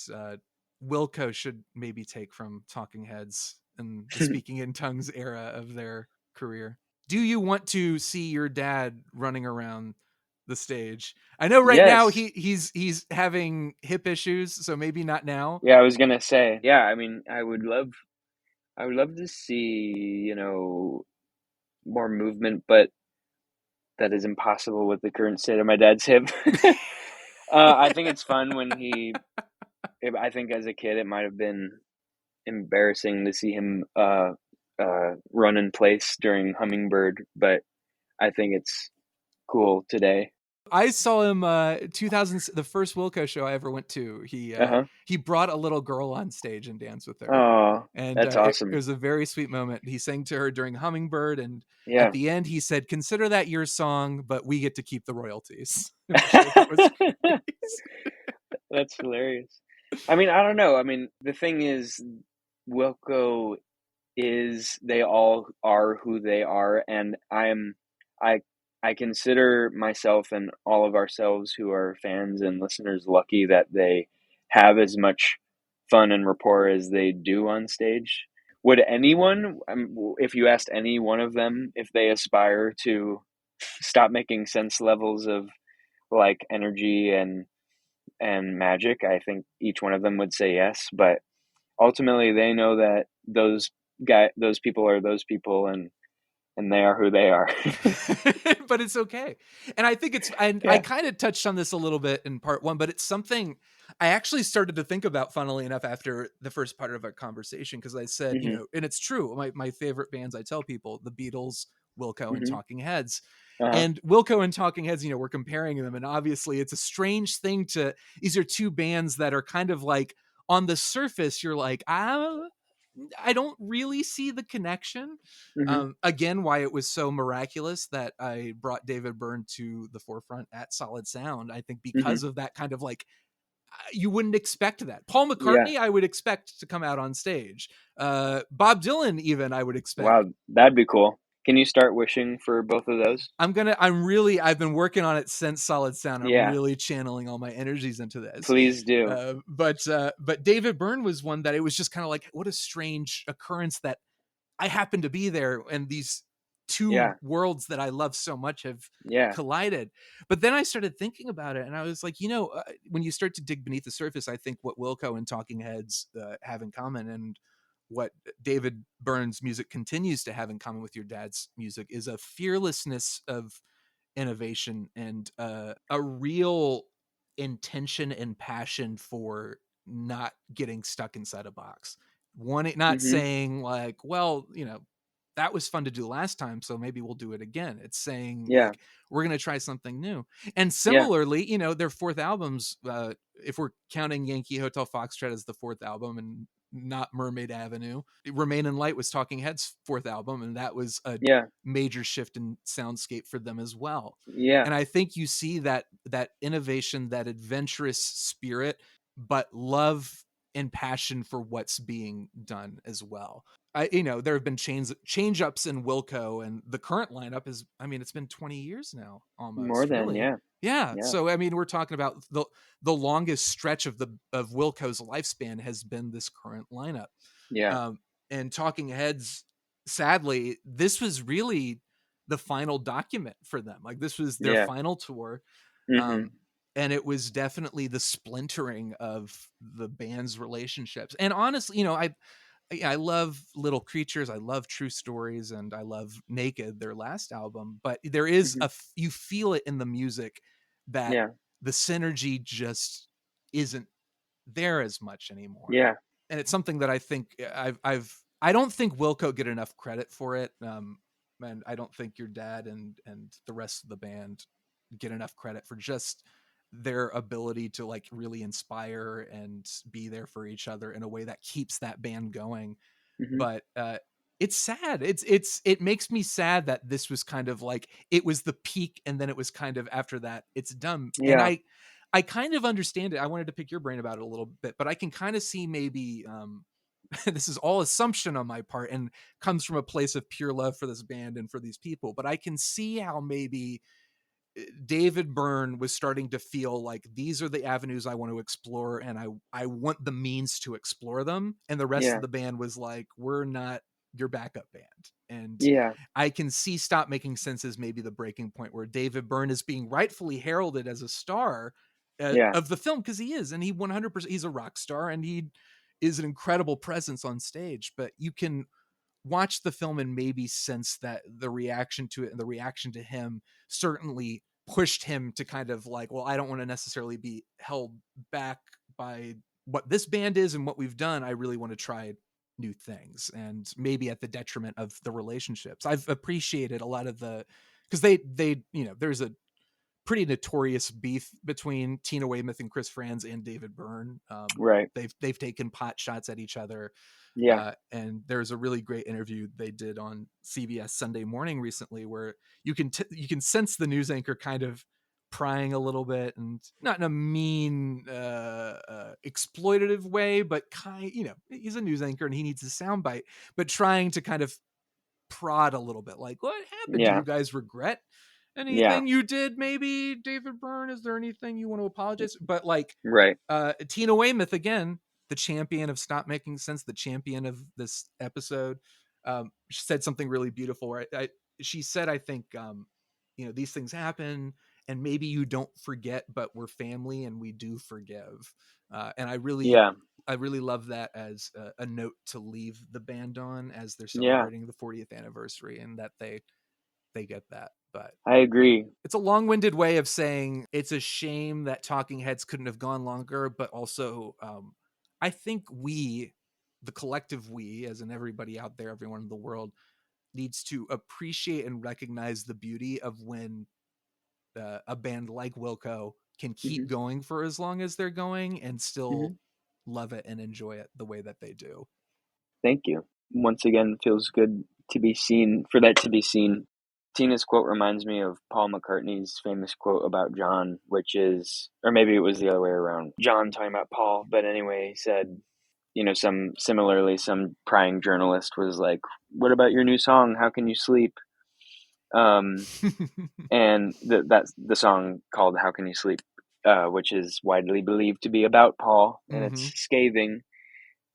Wilco should maybe take from Talking Heads and the speaking in tongues era of their career? Do you want to see your dad running around the stage? I know now he's having hip issues, so maybe not now. Yeah, I was gonna say. Yeah, I mean, I would love to see, more movement, but that is impossible with the current state of my dad's hip. I think it's fun when I think as a kid it might have been embarrassing to see him run in place during Hummingbird, but I think it's cool today. I saw him 2000, the first Wilco show I ever went to. He brought a little girl on stage and danced with her. Oh, and that's awesome. It was a very sweet moment. He sang to her during Hummingbird, and at the end he said, "Consider that your song, but we get to keep the royalties." That's hilarious. I mean, I don't know. I mean, the thing is, Wilco they all are who they are, and I consider myself and all of ourselves who are fans and listeners lucky that they have as much fun and rapport as they do on stage. Would anyone, if you asked any one of them if they aspire to stop making sense levels of like energy and magic, I think each one of them would say yes, but ultimately they know that those people are those people, and they are who they are. But it's okay. And I think I kind of touched on this a little bit in part one, but it's something I actually started to think about, funnily enough, after the first part of our conversation, because I said, and it's true, my favorite bands, I tell people, the Beatles, Wilco, and Talking Heads. And Wilco and Talking Heads, we're comparing them, and obviously it's a strange thing these are two bands that are kind of like, on the surface, you're like, I don't really see the connection. Again, why it was so miraculous that I brought David Byrne to the forefront at Solid Sound. I think because of that kind of like, you wouldn't expect that. Paul McCartney, I would expect to come out on stage. Bob Dylan, even, I would expect. Wow, that'd be cool. Can you start wishing for both of those? I've been working on it since Solid Sound. I'm really channeling all my energies into this. Please do. But David Byrne was one that it was just kind of like, what a strange occurrence that I happened to be there, and these two worlds that I love so much have collided. But then I started thinking about it, and I was like, when you start to dig beneath the surface, I think what Wilco and Talking Heads have in common, and what David Byrne's music continues to have in common with your dad's music, is a fearlessness of innovation and a real intention and passion for not getting stuck inside a box. Not saying like, well, that was fun to do last time, so maybe we'll do it again. It's saying, like, we're going to try something new. And similarly, their fourth albums, if we're counting Yankee Hotel Foxtrot as the fourth album and not Mermaid Avenue, Remain in Light was Talking Heads' fourth album, and that was a major shift in soundscape for them as well. And I think you see that innovation, that adventurous spirit, but love and passion for what's being done as well. There have been change ups in Wilco, and the current lineup is, it's been 20 years now, almost. More than, really. Yeah. So, we're talking about the longest stretch of Wilco's lifespan has been this current lineup. And Talking Heads, sadly, this was really the final document for them. Like, this was their final tour. And it was definitely the splintering of the band's relationships. And honestly, I love Little Creatures, I love True Stories, and I love Naked, their last album. But there is you feel it in the music that the synergy just isn't there as much anymore. Yeah. And it's something that I think I don't think Wilco get enough credit for it. And I don't think your dad and the rest of the band get enough credit for just their ability to like really inspire and be there for each other in a way that keeps that band going. Mm-hmm. But it's sad. It makes me sad that this was kind of like, it was the peak and then it was kind of after that it's done. Yeah. And I kind of understand it. I wanted to pick your brain about it a little bit, but I can kind of see maybe this is all assumption on my part and comes from a place of pure love for this band and for these people. But I can see how maybe David Byrne was starting to feel like these are the avenues I want to explore, and I want the means to explore them. And the rest of the band was like, we're not your backup band. And I can see Stop Making Sense as maybe the breaking point where David Byrne is being rightfully heralded as a star of the film, because he is, and he 100%, he's a rock star and he is an incredible presence on stage. But you can watch the film and maybe sense that the reaction to it and the reaction to him certainly pushed him to kind of like, well, I don't want to necessarily be held back by what this band is and what we've done. I really want to try new things, and maybe at the detriment of the relationships. I've appreciated a lot of because they there's a pretty notorious beef between Tina Weymouth and Chris Franz and David Byrne. Right. They've taken pot shots at each other. And there's a really great interview they did on CBS Sunday Morning recently where you can sense the news anchor kind of prying a little bit, and not in a mean exploitative way, but he's a news anchor and he needs a soundbite, but trying to kind of prod a little bit, like, what happened? Do you guys regret anything you did? Maybe David Byrne, is there anything you want to apologize? But like, Tina Weymouth, again, the champion of Stop Making Sense, the champion of this episode, she said something really beautiful. Right? She said, I think, these things happen and maybe you don't forget, but we're family and we do forgive. And I really love that as a note to leave the band on as they're celebrating the 40th anniversary, and that they get that. But I agree. It's a long-winded way of saying it's a shame that Talking Heads couldn't have gone longer, but also I think the collective we, as in everybody out there, everyone in the world, needs to appreciate and recognize the beauty of when a band like Wilco can keep going for as long as they're going and still love it and enjoy it the way that they do. Thank you. Once again, feels good to be seen, for that to be seen. Tina's quote reminds me of Paul McCartney's famous quote about John, which is, or maybe it was the other way around, John talking about Paul, but anyway, he said, some prying journalist was like, what about your new song? How Can You Sleep? And that's the song called How Can You Sleep, which is widely believed to be about Paul, and it's scathing.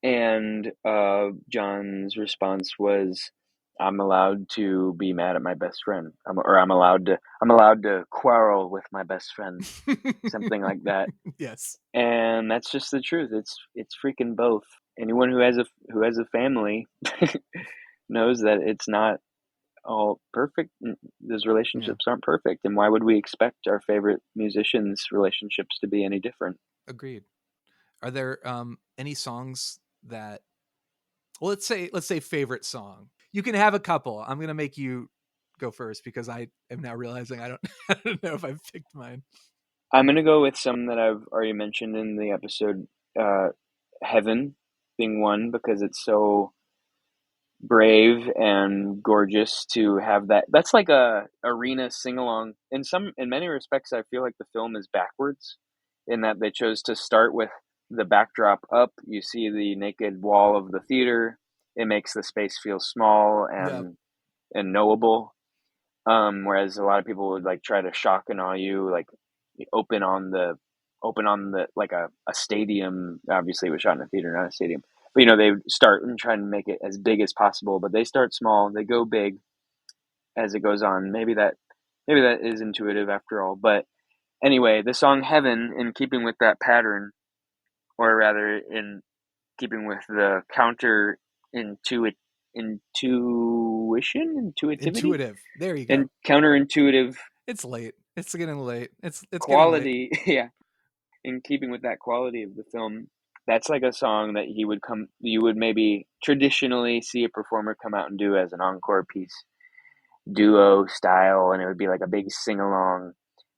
And John's response was, I'm allowed to be mad at my best friend. I'm allowed to quarrel with my best friend. Something like that. Yes. And that's just the truth. It's freaking both. Anyone who has a family knows that it's not all perfect. Those relationships aren't perfect. And why would we expect our favorite musicians' relationships to be any different? Agreed. Are there any songs that, well, let's say favorite song? You can have a couple. I'm going to make you go first because I am now realizing I don't know if I've picked mine. I'm going to go with some that I've already mentioned in the episode. Heaven being one, because it's so brave and gorgeous to have that. That's like a arena sing-along. In many respects, I feel like the film is backwards in that they chose to start with the backdrop up. You see the naked wall of the theater. It makes the space feel small and knowable. Whereas a lot of people would like try to shock and awe you, like open on the like a stadium. Obviously it was shot in a theater, not a stadium. But they start and try and make it as big as possible, but they start small, they go big as it goes on. Maybe that is intuitive after all. But anyway, the song Heaven, in keeping with that pattern, or rather in keeping with the intuitive. There you go. And counterintuitive. It's late. It's getting late. It's quality. Getting late. Yeah. In keeping with that quality of the film, that's like a song that you would maybe traditionally see a performer come out and do as an encore piece, duo style, and it would be like a big sing along.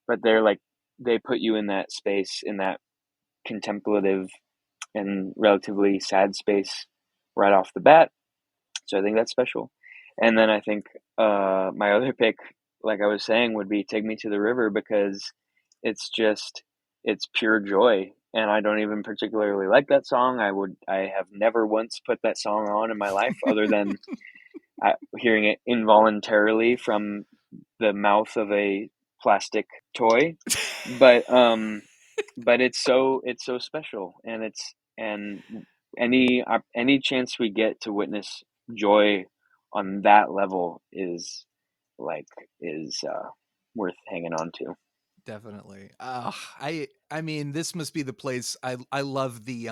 But they put you in that space, in that contemplative and relatively sad space right off the bat. So I think that's special. And then I think my other pick, like I was saying, would be Take Me to the River, because it's pure joy. And I don't even particularly like that song. I have never once put that song on in my life other than hearing it involuntarily from the mouth of a plastic toy. But it's so special, and any chance we get to witness joy on that level is worth hanging on to. Definitely. I mean, this must be the place. I love the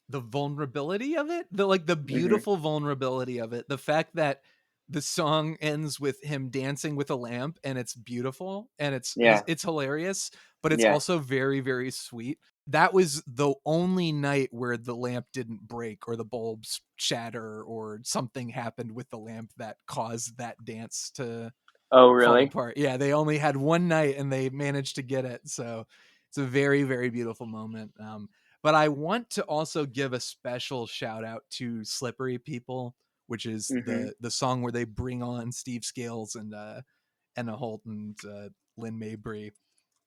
vulnerability of it, the beautiful vulnerability of it, the fact that the song ends with him dancing with a lamp, and it's beautiful, and it's hilarious, but it's also very, very sweet. That was the only night where the lamp didn't break or the bulbs shatter or something happened with the lamp that caused that dance to fall apart. Yeah, they only had one night and they managed to get it. So it's a very, very beautiful moment. But I want to also give a special shout out to Slippery People, which is the song where they bring on Steve Scales and Enna Holt and Lynn Mabry.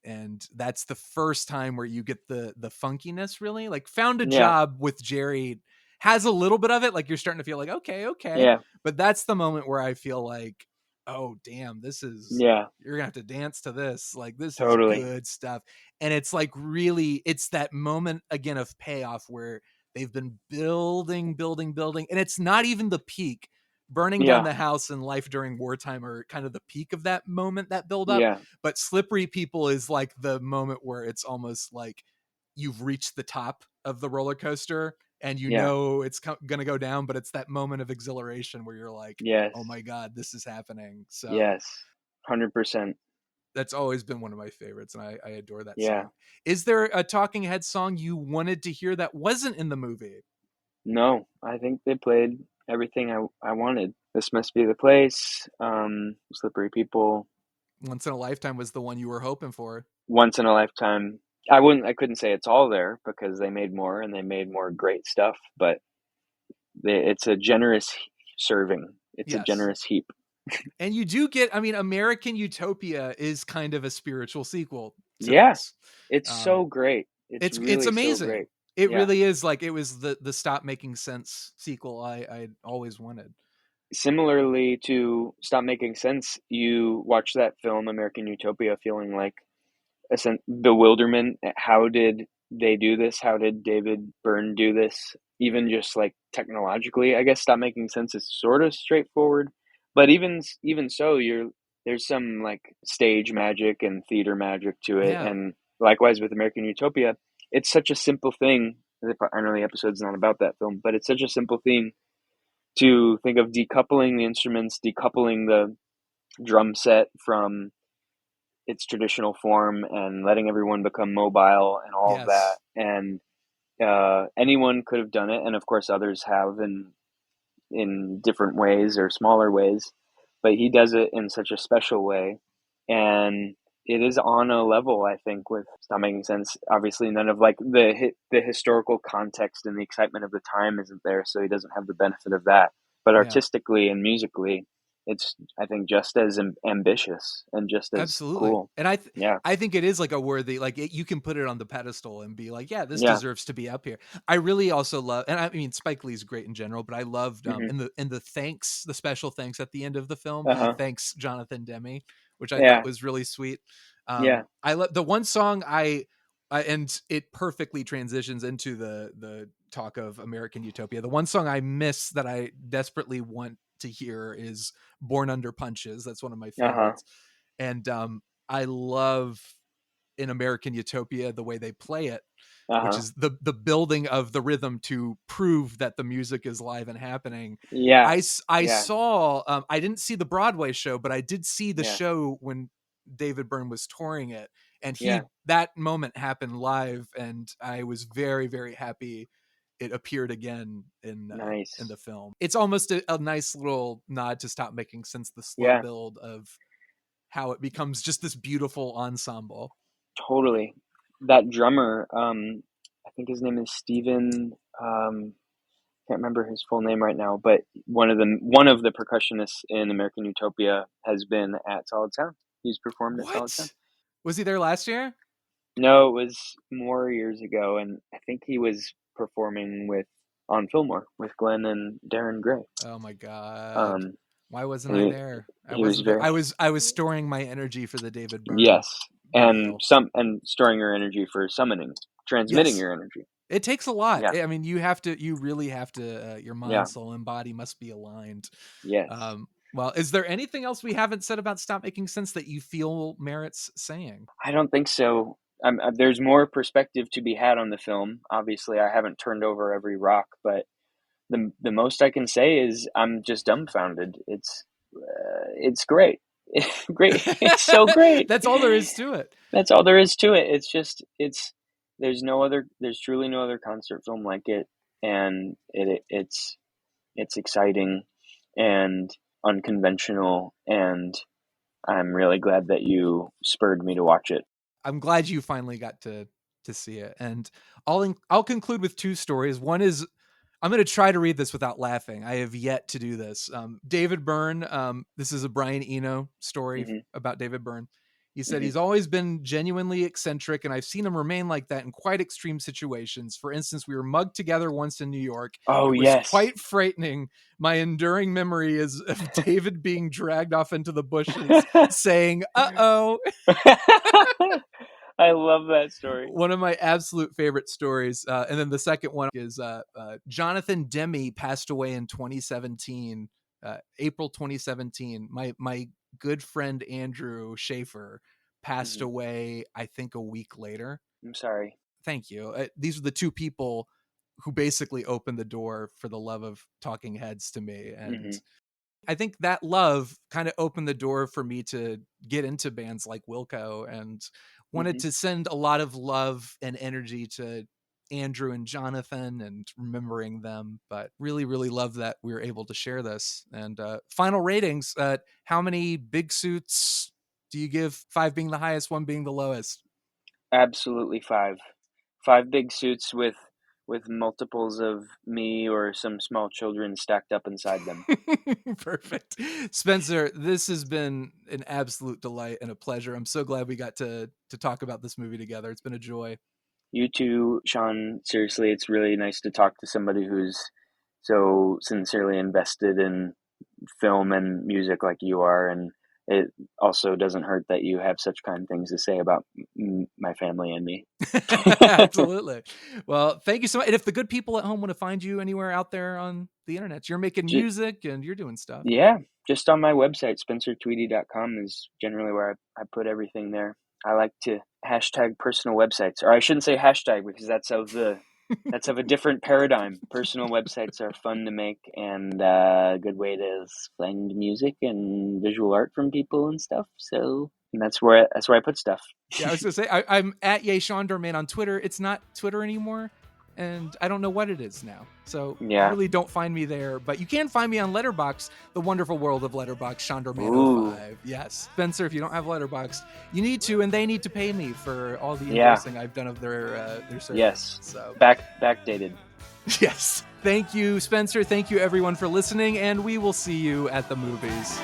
And that's the first time where you get the funkiness, really. Like Found a Job with Jerry has a little bit of it. Like you're starting to feel like, okay. Yeah. But that's the moment where I feel like, oh damn, this is, you're gonna have to dance to this. Like this is good stuff. And it's like really, it's that moment again of payoff where they've been building. And it's not even the peak. Burning Down the House and Life During Wartime are kind of the peak of that moment, that build up. But Slippery People is like the moment where it's almost like you've reached the top of the roller coaster and you know it's going to go down, but it's that moment of exhilaration where you're like, oh my God, this is happening. So 100%. That's always been one of my favorites, and I adore that song. Is there a Talking Heads song you wanted to hear that wasn't in the movie? No, I think they played everything I wanted. This Must Be the Place, Slippery People. Once in a Lifetime was the one you were hoping for. Once in a Lifetime. I couldn't say it's all there because they made more and they made more great stuff, but it's a generous serving. It's a generous heap. And you do get, I mean, American Utopia is kind of a spiritual sequel to this. It's so great. It's really amazing. So great. It really is. Like it was the Stop Making Sense sequel I always wanted. Similarly to Stop Making Sense, you watch that film American Utopia feeling like a bewilderment. How did they do this? How did David Byrne do this? Even just like technologically, I guess Stop Making Sense is sort of straightforward, but even so, there's some like stage magic and theater magic to it. And likewise with American Utopia, it's such a simple thing. I know the episode's not about that film, but it's such a simple thing to think of decoupling the instruments, decoupling the drum set from its traditional form and letting everyone become mobile and all of that. And anyone could have done it. And of course others have in different ways or smaller ways, but he does it in such a special way. And it is on a level, I think, with Stop Making Sense. Obviously none of like the historical context and the excitement of the time isn't there. So he doesn't have the benefit of that, but artistically and musically, it's, I think, just as ambitious and just as cool. And I think it is like a worthy, like you can put it on the pedestal and be like, this deserves to be up here. I really also love, and I mean, Spike Lee's great in general, but I loved in the thanks, the special thanks at the end of the film, thanks Jonathan Demme, which I thought was really sweet. I love the one song and it perfectly transitions into the talk of American Utopia. The one song I miss that I desperately want to hear is Born Under Punches. That's one of my favorites. And I love in American Utopia the way they play it, which is the building of the rhythm to prove that the music is live and happening. I saw I didn't see the Broadway show, but I did see the show when David Byrne was touring it, And Yeah. that moment happened live, and I was very, very happy it appeared again in Nice. the film. It's almost a nice little nod to Stop Making Sense, the slow Yeah. build of how it becomes just this beautiful ensemble. Totally. That drummer, I think his name is Steven, can't remember his full name right now, but one of the percussionists in American Utopia has been at Solid Sound. He's performed at Solid Sound. Was he there last year? No, it was more years ago, and I think he was performing on Fillmore with Glenn and Darren Gray. Oh my God. Why wasn't I there? I was storing my energy for the David Byrne. Yes. Video. And storing your energy for transmitting your energy. It takes a lot. Yeah. I mean, you really have to, your mind, soul, and body must be aligned. Yes. Well, is there anything else we haven't said about Stop Making Sense that you feel merits saying? I don't think so. There's more perspective to be had on the film. Obviously, I haven't turned over every rock, but the most I can say is I'm just dumbfounded. It's great. Great. It's so great. That's all there is to it. That's all there is to it. There's truly no other concert film like it. And it's exciting and unconventional. And I'm really glad that you spurred me to watch it. I'm glad you finally got to see it. And I'll conclude with two stories. One is, I'm going to try to read this without laughing. I have yet to do this. David Byrne, this is a Brian Eno story about David Byrne. He said he's always been genuinely eccentric, and I've seen him remain like that in quite extreme situations. For instance, we were mugged together once in New York. Oh, it was yes. quite frightening. My enduring memory is of David being dragged off into the bushes saying, "Uh-oh." I love that story. One of my absolute favorite stories. And then the second one is Jonathan Demme passed away in 2017, April 2017. My good friend Andrew Schaefer passed away, I think, a week later. I'm sorry. Thank you. These are the two people who basically opened the door for the love of Talking Heads to me. And I think that love kind of opened the door for me to get into bands like Wilco, and wanted to send a lot of love and energy to Andrew and Jonathan and remembering them, but really, really love that we were able to share this. And final ratings, how many big suits do you give? 5 being the highest, 1 being the lowest? Absolutely 5. 5 big suits with multiples of me or some small children stacked up inside them. Perfect. Spencer, this has been an absolute delight and a pleasure. I'm so glad we got to talk about this movie together. It's been a joy. You too, Shawn. Seriously, it's really nice to talk to somebody who's so sincerely invested in film and music like you are. And it also doesn't hurt that you have such kind things to say about my family and me. Absolutely. Well, thank you so much. And if the good people at home want to find you anywhere out there on the internet, you're making music and you're doing stuff. Yeah, just on my website, spencertweedy.com is generally where I put everything there. I like to hashtag personal websites, or I shouldn't say hashtag because that's of a different paradigm. Personal websites are fun to make and a good way to find music and visual art from people and stuff. So that's where I put stuff. Yeah, I was gonna say I'm at Shawn Dorman on Twitter. It's not Twitter anymore, and I don't know what it is now. So really don't find me there. But you can find me on Letterboxd, the wonderful world of Letterboxd, Shawn Dorman 05. Yes, Spencer, if you don't have Letterboxd, you need to, and they need to pay me for all the endorsing I've done of their service. Yes, so backdated. Yes. Thank you, Spencer. Thank you, everyone, for listening, and we will see you at the movies.